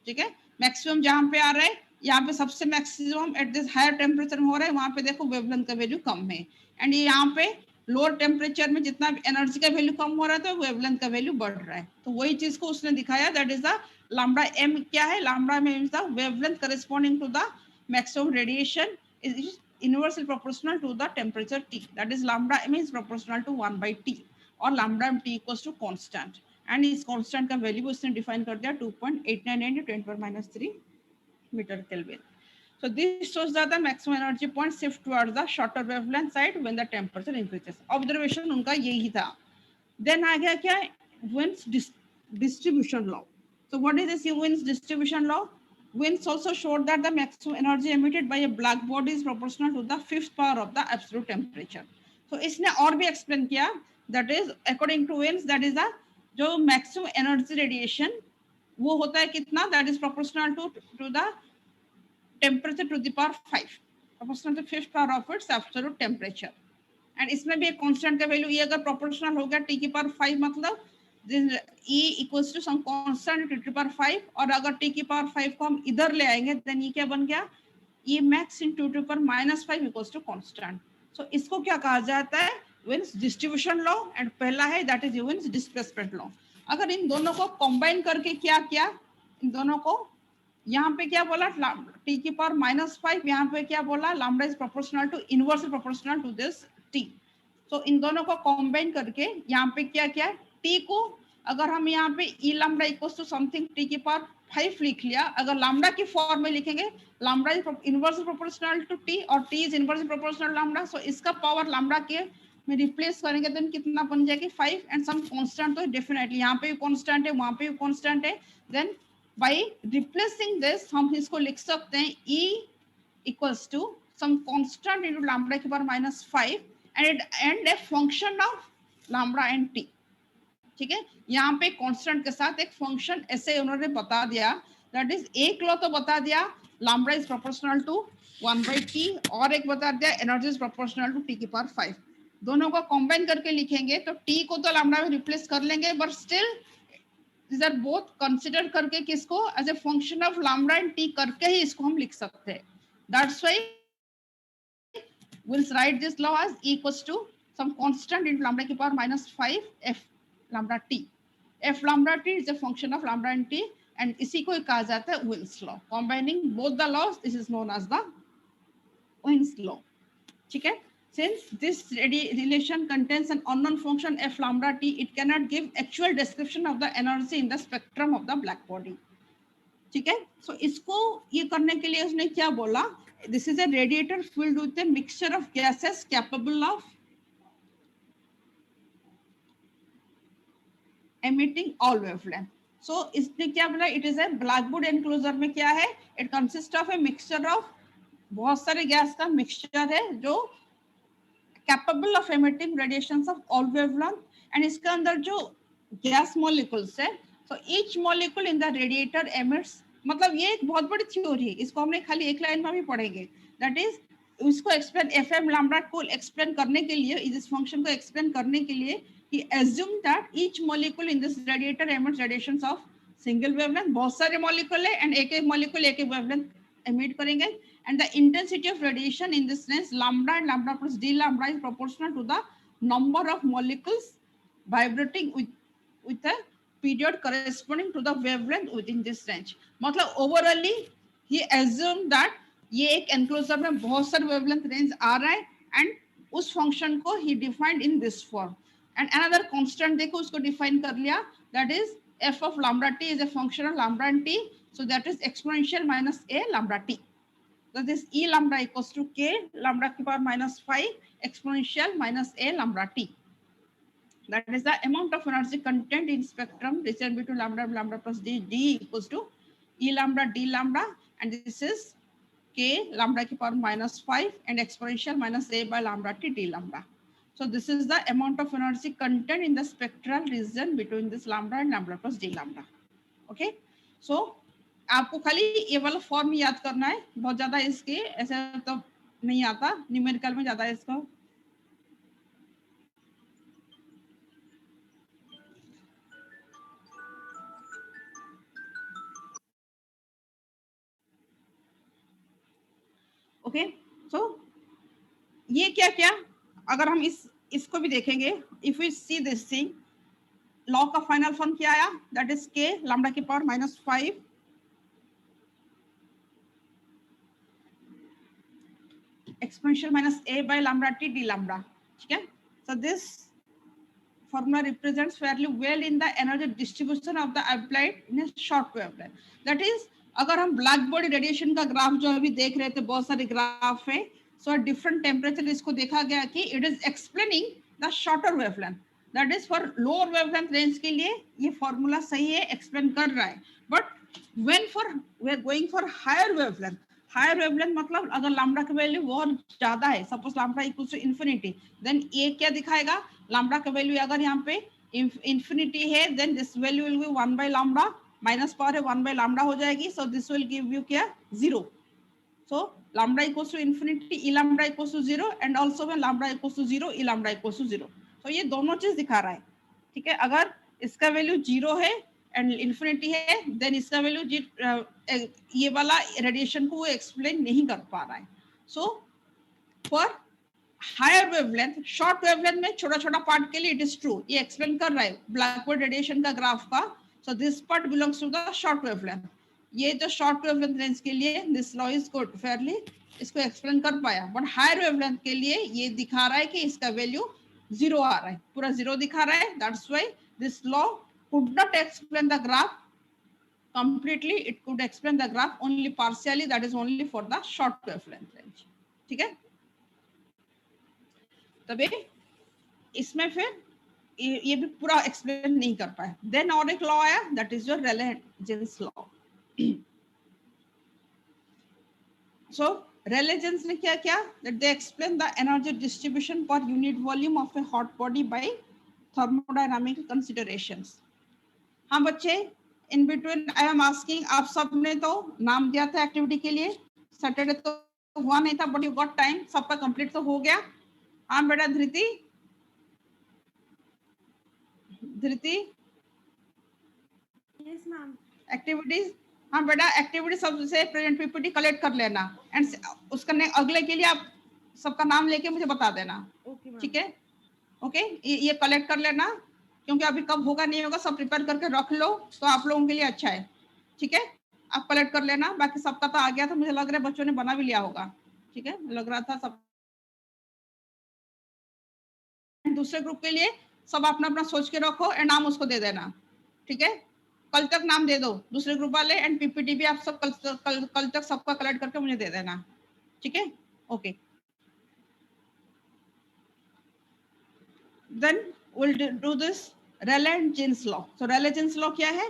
ठीक है, मैक्सिमम जहां पे आ रहा है, यहाँ पे सबसे maximum at this higher temperature में हो रहा है, वहां पे देखो वेवलेंथ का वैल्यू कम है, एंड ये यहाँ पे लोअर टेम्परेचर में जितना एनर्जी का वैल्यू कम हो रहा है तो वेवलेंथ का वैल्यू बढ़ रहा है। तो वही चीज को उसने दिखाया, that is the lambda M. क्या है लैम्डा में? Means the wavelength corresponding to the maximum radiation is inversely proportional to the temperature T, that is lambda M is proportional to 1/T और lambda M T equals to constant, and इस कांस्टेंट का वैल्यू उसने डिफाइन कर दिया 2.898 × 10⁻³ meter Kelvin. So this shows that the maximum energy point shift towards the shorter wavelength side when the temperature increases. Observation उनका यही था. Then आ गया क्या? Wiens distribution law. So what is this Wiens distribution law? Wiens also showed that the maximum energy emitted by a black body is proportional to the fifth power of the absolute temperature. So इसने और भी explain किया, that is according to Wiens, that is the जो maximum energy radiation वो होता है कितना, that is proportional to the temperature to the power 5, proportional to fifth power of its absolute temperature. And इसमें भी एक कांस्टेंट का वैल्यू, ये अगर प्रोपोर्शनल हो गया t की पावर 5, मतलब E equals to some constant t की पावर 5, और अगर t की पावर 5 को हम इधर ले आएंगे देन ये क्या बन गया, E max in 2 to power -5 equals to constant. So इसको क्या कहा जाता है, विन्स डिस्ट्रीब्यूशन लॉ, एंड पहला है that is wins displacement law. अगर इन दोनों को कंबाइन करके क्या किया, इन दोनों को यहाँ पे क्या बोला, t की पावर -5, यहाँ पे क्या बोला, lambda is proportional to inversely proportional to this t. तो इन दोनों को कंबाइन करके यहाँ पे क्या क्या है, t को अगर हम यहाँ पे e lambda equals to something t की पावर 5 लिख लिया, अगर लैम्डा की फॉर्म में लिखेंगे lambda is inversely proportional to t और t is inversely proportional lambda, so इसका पावर लैम्डा के में रिप्लेस करेंगे देन कितना बन जाएगी 5, एंड सम कांस्टेंट तो डेफिनेटली यहाँ पे भी कांस्टेंट है, वहां पे भी कांस्टेंट है, देन बाय रिप्लेसिंग दिस हम इसको लिख सकते हैं e equals to some constant into lambda की power -5 and a function of lambda and t. ठीक है, यहाँ पे कांस्टेंट के साथ एक फंक्शन ऐसे उन्होंने बता दिया, दैट इज एक लॉ तो बता दिया lambda is proportional to 1/t, और एक बता दिया energy is proportional to t की पावर 5. दोनों को कंबाइन करके लिखेंगे तो t को तो लैम्डा में रिप्लेस कर लेंगे, but still these are both consider करके किसको as a function of lambda and t करके ही इसको हम लिख सकते हैं. That's why we'll write this law as E equals to some constant into lambda की power -5 f lambda t. F lambda t is a function of lambda and t, and इसी को कहा जाता है Wien's law. Combining both the laws, this is known as the Wien's law. ठीक है, since this relation contains an unknown function f lambda t, it cannot give actual description of the energy in the spectrum of the black body. ठीक है, so इसको ये करने के लिए उसने क्या बोला, this is a radiator filled with a mixture of gases capable of emitting all wavelength. So इसने क्या बोला, it is a blackboard enclosure में क्या है, it consists of a mixture of बहुत सारे गैस का मिक्सचर है जो capable of emitting radiations of all wavelength, and इसके अंदर जो गैस molecules है, so each molecule in the radiator emits, मतलब ये एक बहुत बड़ी थ्योरी है, इसको हमने खाली एक लाइन में भी पढ़ेंगे, दैट इज इसको एक्सप्लेन एफएम लैम्डा को एक्सप्लेन करने के लिए, इस फंक्शन को एक्सप्लेन करने के लिए ही assume that each molecule in this radiator emits radiations of single wavelength. बहुत सारे मॉलिक्यूल है एंड एक एक मॉलिक्यूल एक एक वेवलेंथ एमिट करेंगे, and the intensity of radiation in this sense lambda and lambda plus d lambda is proportional to the number of molecules vibrating with with a period corresponding to the wavelength within this range. मतलब overally he assumed that ये एक enclosure में बहुत सारे wavelength range आ रहा है and उस function को he defined in this form. And another constant देखो उसको define कर लिया, that is f of lambda t is a function of lambda and t, so that is exponential minus a lambda t. So this e lambda equals to k lambda की power minus 5 exponential minus a lambda t. That is the amount of energy content in spectrum reaching between lambda and lambda plus d equals to e lambda d lambda, and this is k lambda की power minus 5 and exponential minus a by lambda t d lambda. So this is the amount of energy content in the spectral region between this lambda and lambda plus d lambda. Okay, so आपको खाली ये वाला फॉर्म याद करना है, बहुत ज्यादा इसके ऐसे तो नहीं आता, न्यूमेरिकल में ज्यादा इसको ओके. सो ये क्या क्या अगर हम इसको भी देखेंगे, if we see this thing, law का फाइनल फॉर्म क्या आया, दैट इज के लैम्डा की power minus 5 exponential minus a by lambda t d lambda. ठीक है. So this formula represents fairly well in the energy distribution of the applied in a short wavelength. That is, अगर हम ब्लैक बॉडी रेडिएशन का ग्राफ जो अभी देख रहे थे, बहुत सारे ग्राफ है, सो डिफरेंट टेम्परेचर इसको देखा गया कि it is explaining the shorter wavelength. That is for lower wavelength range के लिए ये फॉर्मूला सही है, एक्सप्लेन कर रहा है. But when for we are going for higher wavelength, higher wavelength मतलब अगर लैम्डा का वैल्यू बहुत ज्यादा है, suppose lambda equals to infinity, then ये क्या दिखाएगा, लैम्डा का वैल्यू अगर यहाँ पे इंफिनिटी है, then this value will be 1 by lambda, minus power है 1 बाय लैम्डा हो जाएगी, so this will give you क्या 0. So lambda equals to infinity E lambda equals to 0, and also when lambda equals to 0 E lambda equals to 0. तो ये दोनों चीज दिखा रहा है. ठीक है, अगर इसका वैल्यू 0 है एंड इंफिनिटी है, देन इसका वैल्यू ये वाला रेडिएशन को वो एक्सप्लेन नहीं कर पा रहा है. So for higher wavelength, short wavelength में छोटा छोटा पार्ट के लिए इट इज ट्रू, ये एक्सप्लेन कर रहा है ब्लैक बॉडी रेडिएशन का ग्राफ का. So this part belongs to the short wavelength. ये जो शॉर्ट वेवलेंथ रेंज के लिए this law is good, fairly इसको एक्सप्लेन कर पाया. बट हायर वेवलेंथ के लिए ये दिखा रहा है कि इसका वैल्यू 0 आ रहा है, पूरा 0 दिखा रहा है. That's why this law could not explain the graph completely, it could explain the graph only partially, that is only for the short wavelength range. ठीक है, तभी इसमें फिर ये भी पूरा एक्सप्लेन नहीं कर पाए. देन और एक लॉ आया, दैट इज योर रेले-जीन्स लॉ. सो रेले-जीन्स ने क्या किया, that they explain the energy distribution per unit volume of a hot body by thermodynamic considerations. हाँ बच्चे, in between I am asking, आप सब ने तो नाम दिया था एक्टिविटी के लिए, सैटरडे तो हुआ नहीं था, बट यू गॉट टाइम, सबका कंप्लीट तो हो गया. हाँ बेटा धृति, धृति यस मैम. एक्टिविटीज, हाँ बेटा एक्टिविटी सबसे प्रेजेंट पीपीटी कलेक्ट कर लेना, एंड उसका अगले के लिए आप सबका नाम लेके मुझे बता देना. ओके. ठीक है, ओके, ये कलेक्ट कर लेना, क्योंकि अभी कब होगा नहीं होगा, सब प्रिपेयर करके रख लो तो आप लोगों के लिए अच्छा है. ठीक है, आप कलेक्ट कर लेना. बाकी सबका तो आ गया था, मुझे लग रहा है बच्चों ने बना भी लिया होगा. ठीक है, लग रहा था सब. दूसरे ग्रुप के लिए सब अपना अपना सोच के रखो एंड नाम उसको दे देना. ठीक है, कल तक नाम दे दो दूसरे ग्रुप वाले, एंड पीपीटी भी आप सब कल तक सबका कलेक्ट करके मुझे दे देना. ठीक है, okay. Then we'll do this Rayleigh-Jeans law. So Rayleigh-Jeans law क्या है,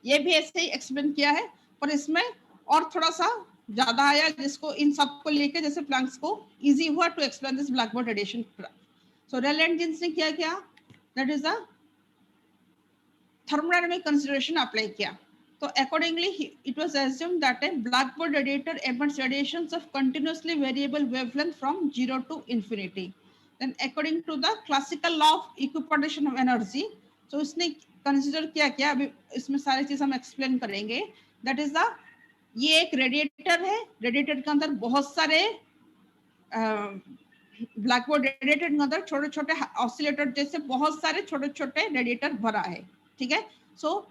ये भी ऐसे ही एक्सप्लेन किया है, पर इसमें और थोड़ा सा ज्यादा आया, जिसको इन सबको लेके जैसे प्लैंक्स को इजी हुआ to explain this black body radiation. So Rayleigh-Jeans ने क्या किया, that is the thermodynamic consideration apply किया. So accordingly, it was assumed that a black body radiator emits radiations of continuously variable wavelength from 0 to infinity. Then according to the classical law of equipartition of energy, so उसने कंसिडर क्या किया, अभी इसमें सारी चीज हम एक्सप्लेन करेंगे. दैट इज द, ये एक रेडिएटर है, रेडिएटर के अंदर बहुत सारे ब्लैक बोर्ड रेडिएटर के अंदर छोटे छोटे ऑसिलेटर जैसे बहुत सारे छोटे छोटे रेडिएटर भरा है, ठीक है। सो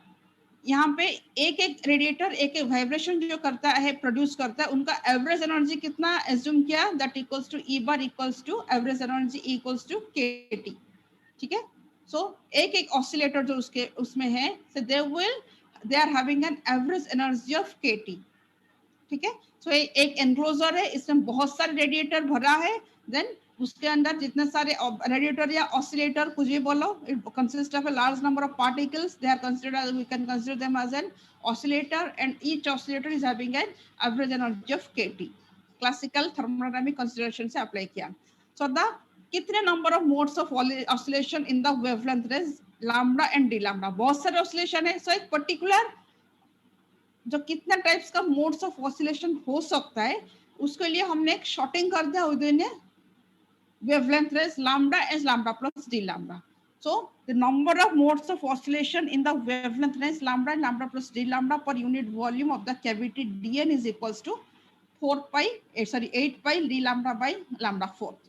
यहाँ पे एक एक रेडिएटर एक एक वाइब्रेशन जो करता है, प्रोड्यूस करता है, उनका एवरेज एनर्जी कितना एज्यूम किया, that equals to E bar equals to average energy equals to KT, ठीक है। सो एक एक ऑसिलेटर जो उसके उसमें है, so they are having an average energy of KT, ठीक है। सो एक एनक्लोजर है, इसमें बहुत सारे रेडिएटर भरा है, देन उसके अंदर जितने सारे रेडिएटर या ऑसिलेटर कुछ भी बोलो, it consist of a large number of particles, they are considered, we can consider them as an oscillator, and each oscillator is having an average energy of KT. Classical thermodynamic consideration से अप्लाई किया। सो द कितने number of modes of oscillation in the wavelength range lambda and d lambda, बहुत सारे ऑसिलेशन है। सो एक पर्टिकुलर जो कितना टाइप्स का मोड्स ऑफ ऑसिलेशन हो सकता है, उसके लिए हमने एक शॉर्टिंग कर दिया with wavelength is lambda is lambda plus d lambda. So the number of modes of oscillation in the wavelength range lambda and lambda plus d lambda per unit volume of the cavity dn is equals to 8 pi d lambda by lambda fourth.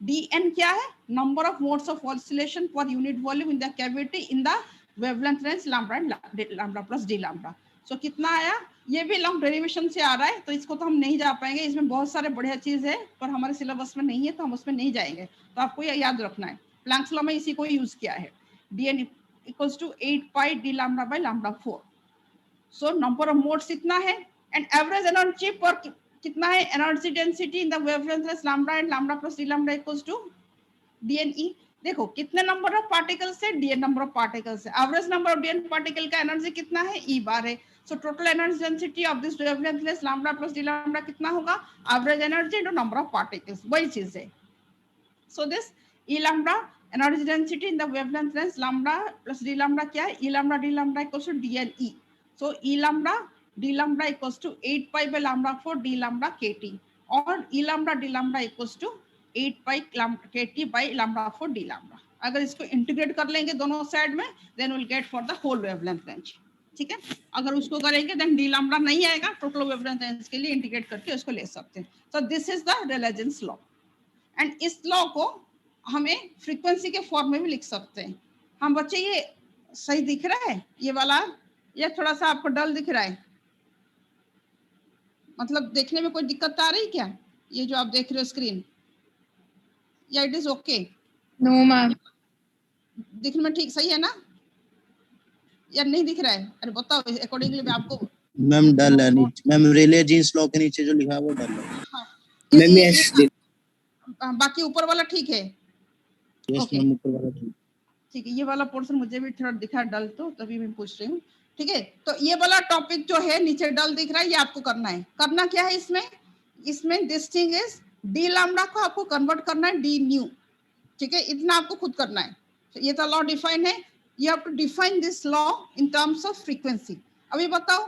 dn क्या है, number of modes of oscillation per unit volume in the cavity in the wavelength range lambda and lambda plus d lambda. So कितना आया, ये भी लॉन्ग डेरिवेशन से आ रहा है, तो इसको तो हम नहीं जा पाएंगे, इसमें बहुत सारे बढ़िया चीज है, पर हमारे सिलेबस में नहीं है तो हम उसमें नहीं जाएंगे। तो आपको ये याद रखना है, प्लैंक्स लॉ में इसी को यूज किया है, dn equals to 8 pi d lambda by lambda 4। So number of modes इतना है, एंड एवरेज एनर्जी पर कितना है, energy density in the wavelength is lambda and lambda plus d lambda equals to dne। देखो कितने नंबर ऑफ पार्टिकल्स है, dn नंबर ऑफ पार्टिकल्स है, average number of dn particle का एनर्जी कितना है, e बार है। So total energy density of this wavelength is lambda plus d lambda कितना होगा, average energy into number of particles, वही चीज है। So this e lambda energy density in the wavelength range lambda plus d lambda क्या है, e lambda d lambda equals to dne। सो e lambda d lambda equals to 8 pi by lambda 4 d lambda kt, और e lambda d lambda equals to 8 pi kt by lambda 4 d lambda। अगर इसको इंटीग्रेट कर लेंगे दोनों साइड में, then will get for the whole wavelength range, ठीक है। अगर उसको करेंगे देन डी लैम्डा नहीं आएगा, टोटल वेवलेंथ रेंज के लिए इंटीग्रेट करके उसको ले सकते हैं। So this is the Rayleigh Jeans law, and इस लॉ को हमें फ्रीक्वेंसी के फॉर्म में भी लिख सकते हैं हम। बच्चे ये सही दिख रहा है ये वाला, या थोड़ा सा आपको डल दिख रहा है, मतलब देखने में कोई दिक्कत आ रही क्या, ये जो आप देख रहे हो स्क्रीन, या it is okay? No ma'am. दिखने में ठीक सही है ना, या नहीं दिख रहा है? अरे बताओ अकॉर्डिंगली मैं आपको। मैम डल है नीचे, मैम रिले जींस लॉ के नीचे जो लिखा है वो डल है। हाँ, मैम यस, बाकी ऊपर वाला ठीक है? यस मैम ऊपर वाला ठीक है, ये वाला पोर्शन मुझे भी थोड़ा दिखा डल, तो तभी मैं पूछ रही हूँ, ठीक है। तो ये वाला टॉपिक जो है नीचे डल दिख रहा है, ये आपको करना है। करना क्या है इसमें this thing is d lambda को आपको कन्वर्ट करना है डी न्यू, ठीक है, इतना आपको खुद करना है। तो ये तो लॉ डिफाइन है, you have to define this law in terms of frequency. अभी बताओ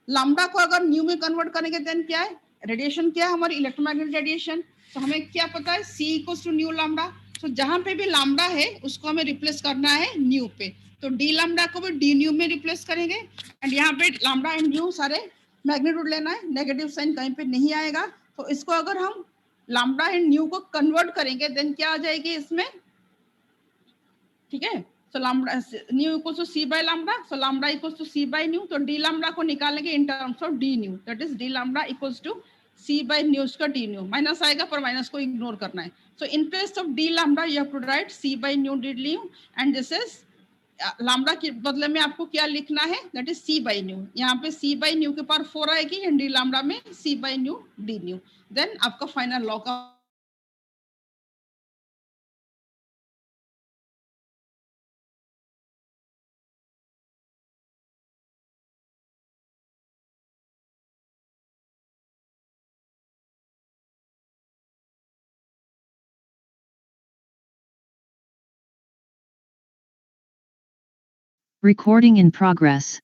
लैम्डा को अगर न्यू में कन्वर्ट करेंगे देन क्या है, रेडिएशन क्या है हमारी, इलेक्ट्रोमैग्नेटिक रेडिएशन। तो हमें क्या पता है, C equals to nu lambda. तो जहां पे भी लैम्डा है उसको हमें रिप्लेस करना है न्यू पे, तो डी लैम्डा को भी डी न्यू में रिप्लेस करेंगे, एंड यहाँ पे लैम्डा एंड न्यू सारे मैग्नीट्यूड लेना है, नेगेटिव साइन कहीं पे नहीं आएगा। तो इसको अगर हम लैम्डा एंड न्यू को कन्वर्ट करेंगे देन क्या आ जाएगी इसमें, ठीक है। So lambda nu equals to c by lambda, so lambda equals to c by nu. तो डी लैम्डा को निकालेंगे in terms of d nu, that is d lambda equals to c by nu, उसका डी न्यू माइनस आएगा, पर माइनस को इग्नोर करना है। So in place of d lambda you have to write c by nu d nu, and this is lambda के बदले में आपको क्या लिखना है, that is c by nu. यहाँ पे सी बाय न्यू के पावर 4 आएगी, एंड डी लैम्डा में c by nu d nu, then आपका फाइनल लॉ का Recording in progress.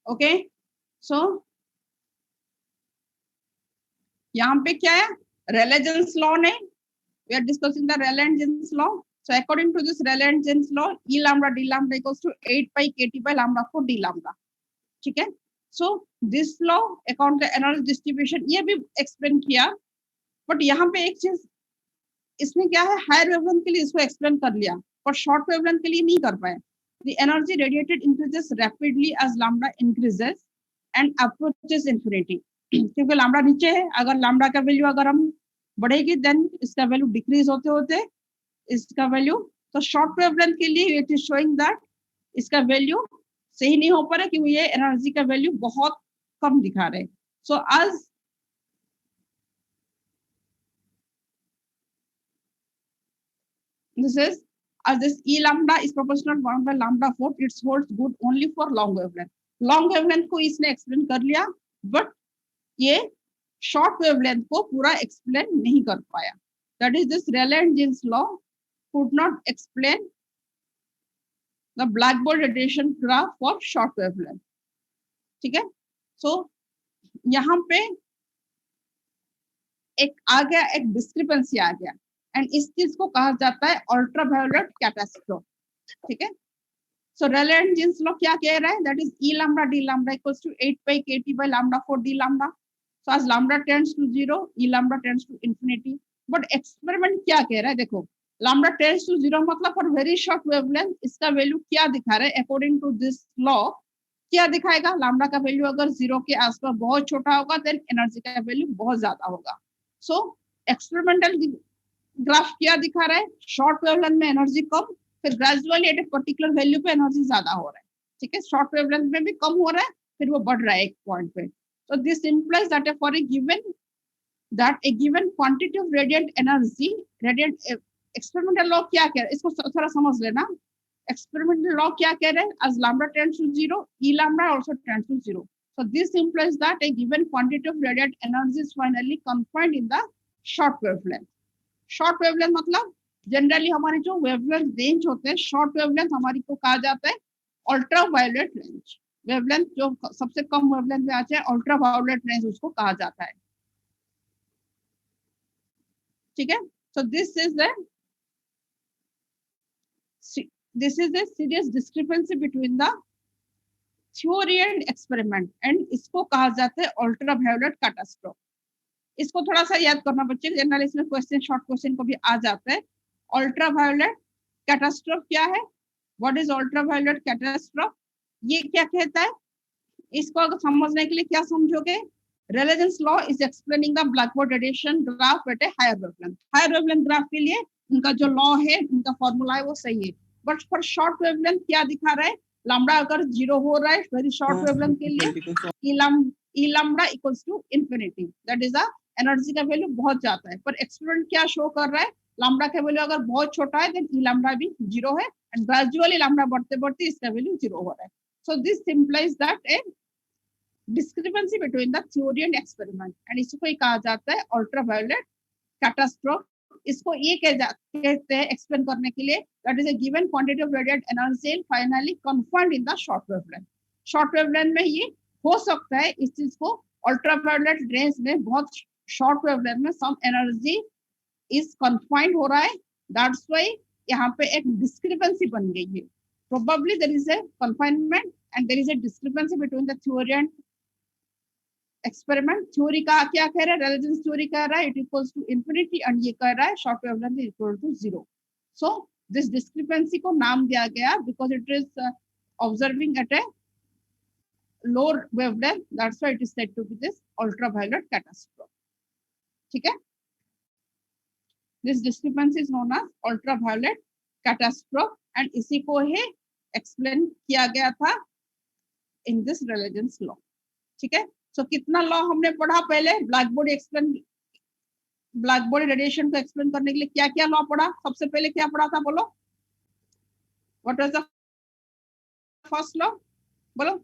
Okay, so यहाँ पे क्या है, रेलेजेंस लॉ ने, we are discussing the Rayleigh Jeans law. So according to this Rayleigh-Jeans law, E lambda d lambda equals to 8 pi kt by lambda 4 d lambda. ठीक है. So this law account the energy distribution ये भी एक्सप्लेन किया, बट यहाँ पे एक चीज इसमें क्या है, हायर वेवलेंथ के लिए इसको एक्सप्लेन कर लिया पर शॉर्ट वेवलेंथ के लिए नहीं कर पाए. The energy radiated increases rapidly as lambda increases and approaches infinity. क्योंकि लैम्बडा नीचे है, अगर लैम्बडा का वैल्यू अगर हम बढ़ेगी देन इसका वैल्यू डिक्रीज होते होते इसका वैल्यू. तो शॉर्ट वेवलेंथ के लिए इट इज शोइंग दैट इसका वैल्यू सही नहीं हो पा रहा क्योंकि ये एनर्जी का वैल्यू बहुत कम दिखा रहे. सो आज this is as this E lambda is proportional 1 by lambda 4, it holds good only for long wavelength. Long wavelength को इसने एक्सप्लेन कर लिया, बट ये शॉर्ट वेवलेंथ को पूरा एक्सप्लेन नहीं कर पाया. That is this Rayleigh-Jeans law could not explain the blackbody radiation graph for short wavelength. ठीक है. So यहाँ पे एक आ गया, एक डिस्क्रिपेंसी आ गया, एंड इस चीज को कहा जाता है अल्ट्रावायोलेट कैटास्ट्रोफ. ठीक है. सो Rayleigh-Jeans law क्या कह रहा है, that is E lambda d lambda equals to 8 pi kt by lambda 4 d lambda. So as lambda tends to 0, E lambda tends to infinity. But experiment क्या कह रहा है, देखो लैम्बडा टेंड्स टू 0 मतलब फॉर वेरी शॉर्ट वेवलेंथ इसका वैल्यू क्या दिखा रहा है, अकॉर्डिंग टू दिस लॉ क्या दिखाएगा, लैम्बडा का वैल्यू अगर 0 के आसपास बहुत छोटा होगा देन एनर्जी का वैल्यू बहुत ज्यादा होगा. सो एक्सपेरिमेंटल ग्राफ क्या दिखा रहा है, शॉर्ट वेवलेंथ में एनर्जी कम, फिर gradually at a particular value पे एनर्जी ज्यादा हो रहा है. ठीक है. शॉर्ट वेवलेंथ में भी कम हो रहा है, फिर वो बढ़ रहा है एक पॉइंट पे. So this implies that for a given quantity of radiant energy, radiant experimental law क्या कह रहा है इसको थोड़ा समझ लेना. एक्सपेरिमेंटल लॉ क्या कह रहे हैं, as lambda tends to 0, E lambda also tends to 0. So this implies that a given quantity of radiant energy is finally confined in the short wavelength. Short wavelength मतलब जनरली हमारी जो वेवलेंथ रेंज होते हैं, शॉर्ट वेवलेंथ हमारी को कहा जाता है अल्ट्रा वायोलेट रेंज. वेवलेंथ जो सबसे कम वेवलेंथ में आते हैं अल्ट्रा वायोलेट रेंज उसको कहा जाता है. ठीक है. So this is a serious discrepancy between the theory and experiment, and इसको कहा जाता है अल्ट्रावायोलेट कैटास्ट्रोफ. इसको थोड़ा सा याद करना बच्चे, जनरल इसमें क्वेश्चन शॉर्ट क्वेश्चन को भी आ जाता है. अल्ट्रावायोलेट कैटास्ट्रोफ क्या है, व्हाट इज अल्ट्रावायोलेट कैटास्ट्रोफ, ये क्या कहता है, इसको अगर समझने के लिए क्या समझोगे, Rayleigh-Jeans law is explaining the blackbody radiation graph at a higher wavelength. Higher wavelength graph के लिए उनका जो लॉ है, उनका फॉर्मूला है वो सही है, बट फॉर शॉर्ट वेवलेंथ क्या दिखा रहा है, लैम्बडा अगर 0 हो रहा है वेरी शॉर्ट वेवलेंथ के लिए E lambda equals to infinity, that is the energy का वैल्यू बहुत ज्यादा है. पर एक्सपेरिमेंट क्या शो कर रहा है, लैम्बडा का वैल्यू अगर बहुत छोटा है देन E lambda भी 0 है, एंड ग्रेजुअली लैम्बडा बढ़ते बढ़ते इसका वैल्यू 0 हो रहा है. So this simplifies that A discrepancy between the theory and experiment, and इसको कहा जाता है अल्ट्रावायोलेट कैटास्ट्रोफ. इसको ये कहते हैं एक्सप्लेन करने के लिए, that is a given quantity of radiant energy finally confined in the short wavelength. Short wavelength में ये हो सकता है, इस चीज को अल्ट्रावायोलेट रेंज में बहुत शॉर्ट वेवलेंथ में सम एनर्जी इज कन्फाइंड हो रहा है, दैट्स व्हाई यहाँ पे एक डिस्क्रिपेंसी बन गई है. Probably there is a confinement and there is a discrepancy between the theory and experiment. Theory का क्या कह रहा है, Rayleigh-Jeans थ्योरी कह रहा है it equals to infinity, and ये कह रहा है short wavelength is equal to 0. So this discrepancy को नाम दिया गया because it is observing at a lower wavelength, that's why it is said to be this ultraviolet catastrophe. ठीक है. This discrepancy is known as ultraviolet catastrophe, and इसी को ही explain किया गया था in this Rayleigh-Jeans law. ठीक है. So कितना लॉ हमने पढ़ा पहले, ब्लैक बॉडी रेडिएशन को एक्सप्लेन करने के लिए क्या क्या लॉ पढ़ा, सबसे पहले क्या पढ़ा था बोलो, what was the first law, बोलो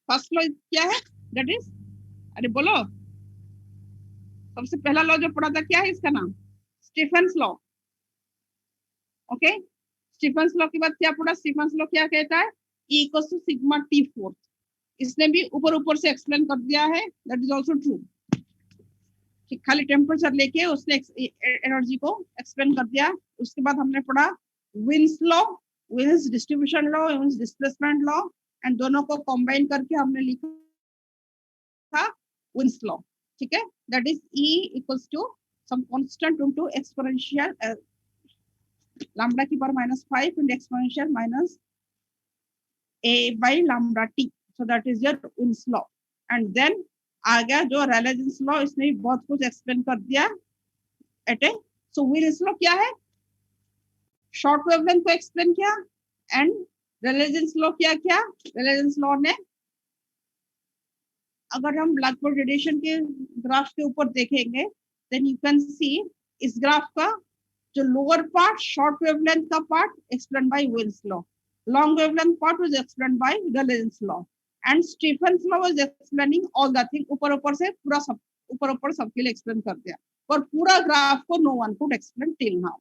फर्स्ट लॉ क्या है, दैट इज, अरे बोलो, सबसे पहला लॉ जो पढ़ा था क्या है, इसका नाम Stephen's law. Okay. Stephen law के बाद क्या पढ़ा? स्टीफन लॉ क्या कहता है? E equals to sigma T fourth. इसने भी ऊपर ऊपर से एक्सप्लेन कर दिया है, दैट इज आल्सो ट्रू। खाली टेम्परेचर लेके उसने एनर्जी को एक्सप्लेन कर दिया। उसके बाद हमने पढ़ा wins law, wins distribution law, wins displacement law, and दोनों को कंबाइन करके हमने लिखा विन्स लॉ। ठीक है, that is E equals to some constant into exponential lambda की power -5 and exponential minus a by lambda t, so that is your Wien's law। and then आ गया जो रेलेजेंस लॉ, इसने भी बहुत कुछ एक्सप्लेन कर दिया एट ए। सो विन्स लॉ क्या है? शॉर्ट वेवलेंथ को एक्सप्लेन किया। एंड रेलेजेंस लॉ क्या किया? रेलेजेंस लॉ ने, अगर हम ब्लैक बॉडी रेडिएशन के ग्राफ के ऊपर देखेंगे देन यू कैन सी इस ग्राफ का जो लोअर पार्ट शॉर्ट वेवलेंथ का part explain by Wien's law, long wavelength part was explain by Rayleigh Jeans law, and Stefan law was explaining all the thing. ऊपर ऊपर से पूरा सब ऊपर ऊपर सबके लिए एक्सप्लेन कर दिया, पर पूरा ग्राफ को no one could explain till now.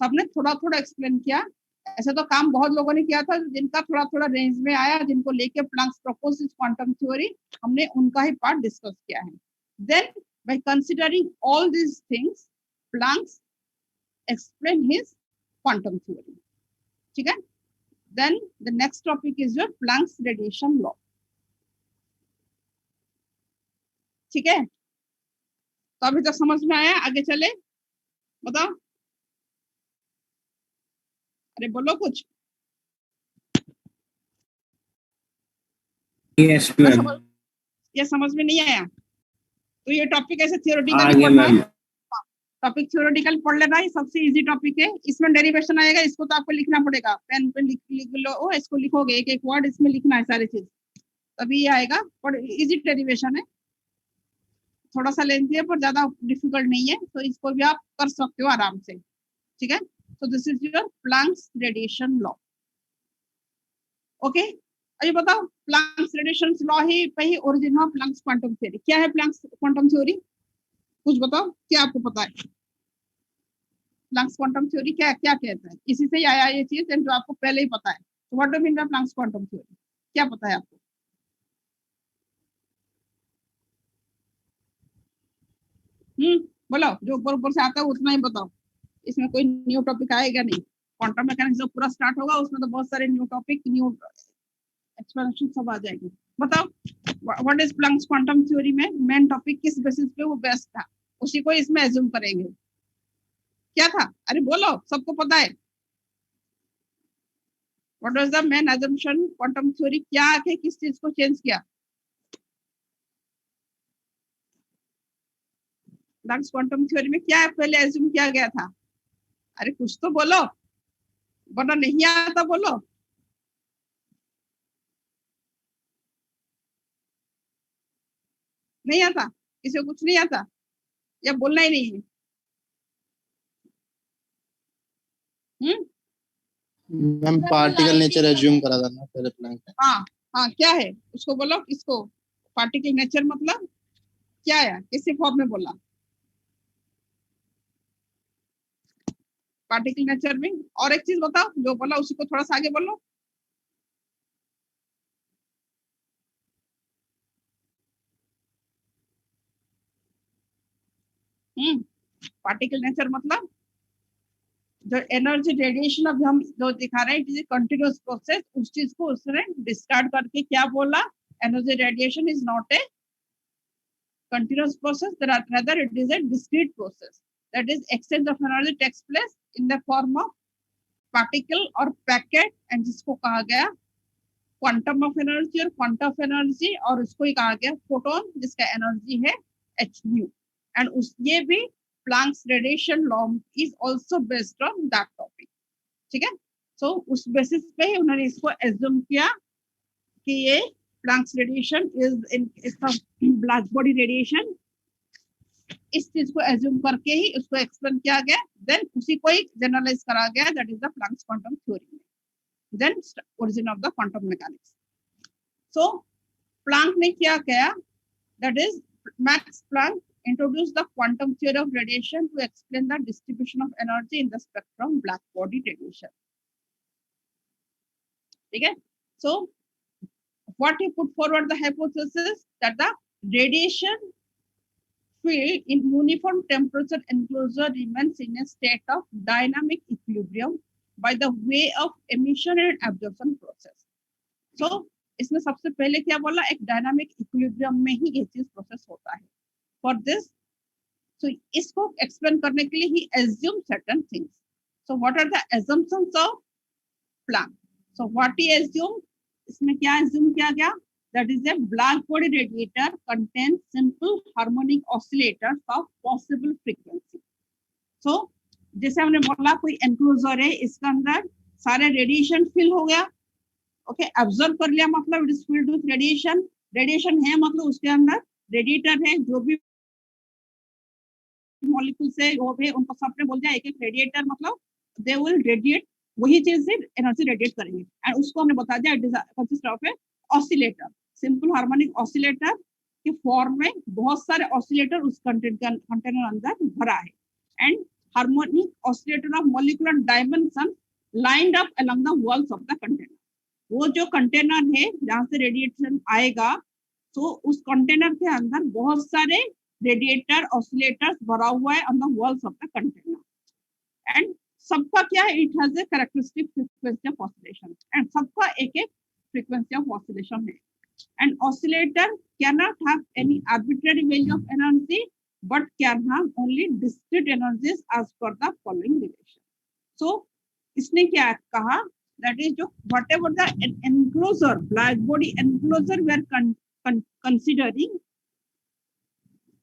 सबने थोड़ा थोड़ा एक्सप्लेन किया। ऐसे तो काम बहुत लोगों ने किया था, जिनका थोड़ा थोड़ा रेंज में आया, जिनको लेके प्लैंक्स प्रपोज्ड क्वांटम थ्योरी, हमने उनका ही पार्ट डिस्कस किया है। Then by considering all these things Planck's explain his quantum theory। ठीक है, then the next topic is your Planck's radiation law। ठीक है, तो अभी तक समझ में आया? आगे चले, बताओ, अरे बोलो कुछ। Yes ma'am. ये समझ में नहीं आया तो ये टॉपिक ऐसे थियोरेटिकली पढ़ना, टॉपिक थ्योरेटिकल पढ़ लेना, ये सबसे इजी टॉपिक है। इसमें डेरिवेशन आएगा, इसको तो आपको लिखना पड़ेगा, पेन पे लिख लो, इसको लिखोगे, एक एक वर्ड इसमें लिखना है, सारी चीज, तभी ये आएगा। पर इजी डेरिवेशन है, थोड़ा सा लेंथी है पर ज्यादा डिफिकल्ट नहीं है, तो इसको भी आप कर सकते हो आराम से। ठीक है, so this is your Planck's radiation law। ओके, अभी बताओ Planck's radiation law ही पे ही origin of Planck's quantum theory. क्या है Planck's क्वांटम थ्योरी? कुछ बताओ, क्या आपको पता है Planck's क्वांटम थ्योरी क्या क्या कहता है? इसी से ही आया ये चीज, जो आपको पहले ही पता है। तो what do mean by Planck's quantum theory? क्या पता है आपको? बोलो, जो ऊपर ऊपर से आता है उतना ही बताओ, इसमें कोई न्यू टॉपिक आएगा नहीं। क्वांटम मैकेनिक्स जब पूरा स्टार्ट होगा उसमें तो बहुत सारे न्यू टॉपिक, न्यू एक्सप्लेनेशन सब आ जाएंगे। बताओ what is Planck's quantum theory में मेन टॉपिक किस बेसिस पे वो बेस्ट था, उसी को इसमें एज्यूम करेंगे। क्या था? अरे बोलो, सबको पता है। What was the main assumption quantum theory? क्या है, किस चीज को चेंज किया? प्लैंक्स क्वांटम थ्योरी में क्या पहले एज्यूम किया गया था? अरे कुछ तो बोलो, वरना नहीं आता बोलो। नहीं आता? किसी को कुछ नहीं आता या बोलना ही नहीं है? मैम पार्टिकल नेचर एज्यूम करा था ना पहले प्लैंक ने। हाँ हाँ, क्या है उसको बोलो, किसको? पार्टिकल नेचर मतलब क्या है, किसी फॉर्म में बोला पार्टिकल नेचर में? और एक चीज बताओ, जो बोला उसी को थोड़ा सा आगे बोलो। पार्टिकल नेचर मतलब जो एनर्जी रेडिएशन अब हम जो दिखा रहे हैं, इट इज कंटिन्यूअस प्रोसेस, उस चीज को उसने डिस्कार्ड करके क्या बोला? Energy radiation is not a continuous process, rather it is a discrete process, that is exchange of energy takes place in the form of particle or packet, and जिसको कहा गया क्वांटम ऑफ एनर्जी और क्वांटम ऑफ एनर्जी, और उसको ही कहा गया फोटोन, जिसका एनर्जी है hν। एंड उस ये भी Planck's radiation law is also based on that topic. ठीक है, सो उस बेसिस पे ही उन्होंने इसको एज्यूम किया कि ये Planck's radiation is black body radiation, इस चीज को एज्यूम करके ही उसको एक्सप्लेन किया गया, देन उसी को ही जनरलाइज करा गया, that is the Planck's quantum theory, then origin of the quantum mechanics. So Planck ने क्या किया? That is Max Planck introduced the quantum theory of radiation to explain the distribution of energy in the spectrum black body radiation। ठीक है. So what he put forward the hypothesis that the radiation field in uniform temperature enclosure remains in a state of dynamic equilibrium by the way of emission and absorption process. So इसमें सबसे पहले क्या बोला, एक डायनामिक इक्विलिब्रियम में ही ये चीज प्रोसेस होता है. फॉर दिस, so इसको एक्सप्लेन करने के लिए ही assume certain things. So what are the assumptions of Planck? So what he assumed, इसमें क्या assume किया गया, that is a black body radiator contains simple harmonic oscillators of possible frequency. So जैसे हमने बोला कोई एनक्लोजर है, इसके अंदर सारे रेडिएशन फिल हो गया, ओके, ऑब्जर्व कर लिया, मतलब it is filled with radiation. Radiation है मतलब उसके अंदर रेडिएटर है, जो भी मॉलिक्यूल्स है वो भी उनको सबने बोल दिया एक एक रेडिएटर, मतलब दे विल रेडिएट, वही चीज से एनर्जी रेडिएट करेंगे. एंड उसको हमने बता दिया it is consist of A oscillator, simple harmonic oscillator के फॉर्म में बहुत सारे ऑसिलेटर उस कंटेनर अंदर भरा है. And harmonic oscillator of molecular dimension lined up along the walls of the container. वो जो कंटेनर है जहां से रेडिएशन आएगा, तो उस कंटेनर के अंदर बहुत सारे रेडिएटर ऑसिलेटर्स भरा हुआ है on the walls of the container. And सबका क्या है, it has a characteristic frequency of oscillation, and सबका एक एक फ्रीक्वेंसी ऑफ ऑसिलेशन है. And oscillator can not have any arbitrary value of energy but can have only discrete energies as per the following relation. So इसने क्या कहा, that is whatever the enclosure, black body enclosure we are considering,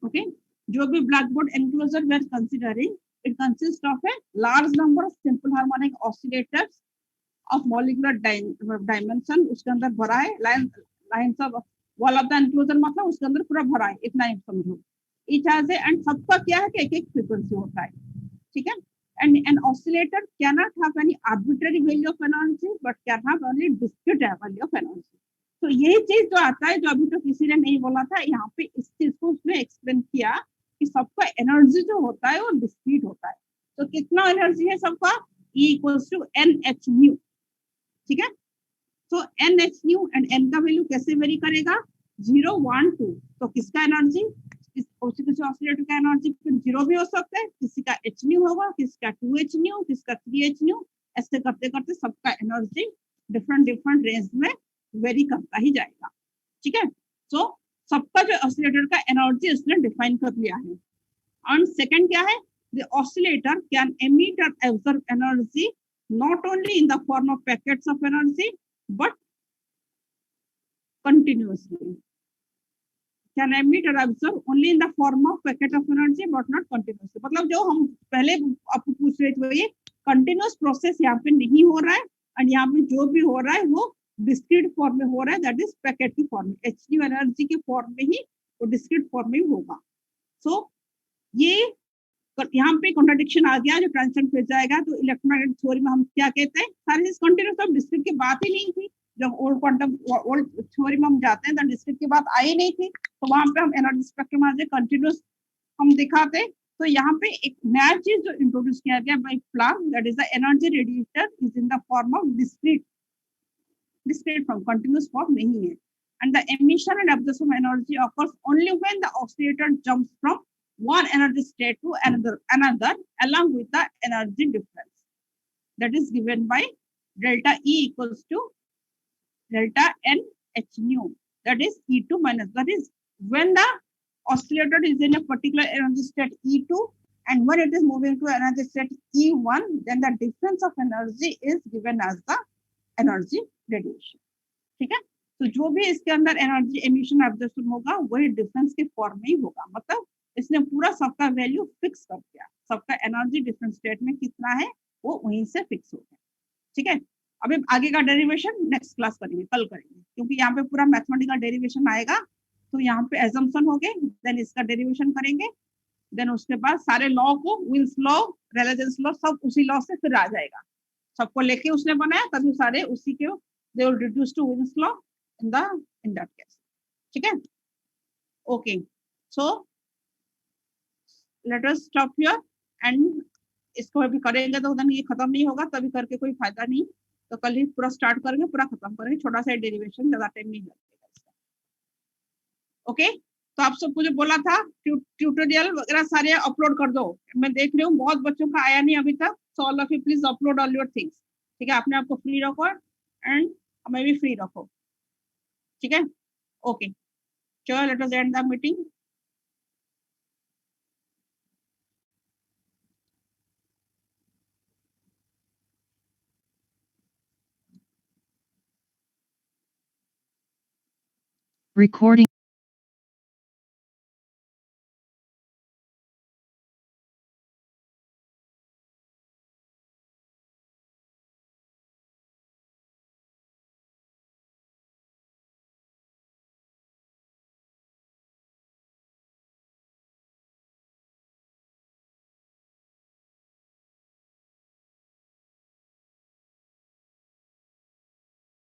okay, जो भी black body enclosure we are considering, it consists of a large number of simple harmonic oscillators of molecular dimension. उसके अंदर भरा है lines of wall of the enclosure, मतलब उसके अंदर पूरा भरा है, इतना ही समझो. each has a, and सबका क्या है कि एक एक फ्रीक्वेंसी होता है, ठीक है. And an oscillator cannot have any arbitrary value of energy, but can have only discrete value of energy. तो यही चीज जो आता है, जो अभी तो किसी ने नहीं बोला था, यहाँ पे इस चीज को उसने एक्सप्लेन किया कि सबका एनर्जी जो होता है वो डिस्क्रीट होता है. तो कितना एनर्जी है सबका, E equals to NH nu, ठीक है. तो NH nu एंड N का वैल्यू कैसे वेरी करेगा, 0, 1, 2. तो किसका एनर्जी, किसी ऑसिलेटर का एनर्जी 0 भी हो सकता है, किसी का H न्यू होगा, किसी का 2H न्यू, किसी का 3H न्यू, ऐसे करते करते सबका एनर्जी डिफरेंट रेंज में वेरी करता ही जाएगा, ठीक है. सो सबका जो ऑसिलेटर का एनर्जी उसने डिफाइन कर लिया है. और सेकंड क्या है, द ऑसिलेटर कैन एमिट और absorb energy not only in the form of packets of energy but continuously. Can emit or absorb only in the form of packet of energy but not continuously. मतलब जो हम पहले आपको पूछ रहे थे, ये कंटिन्यूअस प्रोसेस यहाँ पे नहीं हो रहा है, और यहाँ पे जो भी हो रहा है वो डिस्क्रीट फॉर्म में हो रहा है, दैट इज पैकेट की फॉर्म में, एच न्यू एनर्जी के फॉर्म में ही वो डिस्क्रीट फॉर्म में होगा. सो ये यहाँ पे कॉन्ट्राडिक्शन आ गया जो ट्रांजिशन पे जाएगा. तो इलेक्ट्रोमैग्नेटिक थ्योरी में हम क्या कहते हैं, सारे चीज कंटिन्यूअस, अब डिस्क्रीट की बात ही नहीं थी. जब ओल्ड क्वांटम ओल्ड थ्योरी में हम जाते हैं तो डिस्क्रीट की बात आई नहीं थी, तो वहां पे हम एनर्जी स्पेक्ट्रम आज कंटिन्यूअस हम दिखाते. तो यहाँ पे एक नया चीज जो इंट्रोड्यूस किया गया by Planck, that is the energy radiator is in the form of discrete form, continuous form नहीं है. And the emission and absorption energy occurs only when the oscillator jumps from one energy state to another along with the energy difference that is given by delta E equals to delta N H nu, that is E2 minus, that is when the oscillator is in a particular energy state E2 and when it is moving to energy state E1, then the difference of energy is given as the energy radiation. ठीक है. तो जो भी इसके अंदर एनर्जी एमिशन एब्जॉर्प्शन होगा वही डिफरेंस के फॉर्म में ही होगा. मतलब इसने पूरा सबका वैल्यू फिक्स कर दिया, सबका एनर्जी डिफरेंट स्टेट में कितना है वो वहीं से फिक्स हो गया, ठीक है. अभी आगे का डेरिवेशन नेक्स्ट क्लास करेंगे, कल करेंगे, क्योंकि यहाँ पे पूरा मैथमेटिकल डेरिवेशन आएगा. तो यहाँ पे एजम्पशन हो गए, देन इसका डेरिवेशन करेंगे, देन उसके बाद सारे लॉ को, विल्स लॉ, रेलेजेंस लॉ, सब उसी लॉ से फिर आ जाएगा. सबको लेके उसने बनाया, तभी सारे उसी के they will reduce to Wien's law in that case, ठीक है. Okay, so let us stop here and इसको अभी करेंगे तो ये खत्म नहीं होगा, तभी करके कोई फायदा नहीं. तो कल ही पूरा स्टार्ट करेंगे, पूरा खत्म करेंगे, छोटा सा डेरिवेशन, ज्यादा टाइम नहीं लगेगा इसका। ओके, तो आप सबको जो बोला था ट्यूटोरियल वगैरह सारे अपलोड कर दो। मैं देख रही हूँ बहुत बच्चों का आया नहीं अभी तक, so all of you please upload all your things. ठीक है, अपने आप को फ्री रखो एंड हमें भी फ्री रखो। ठीक है, ओके, चलो let us and the meeting. Recording.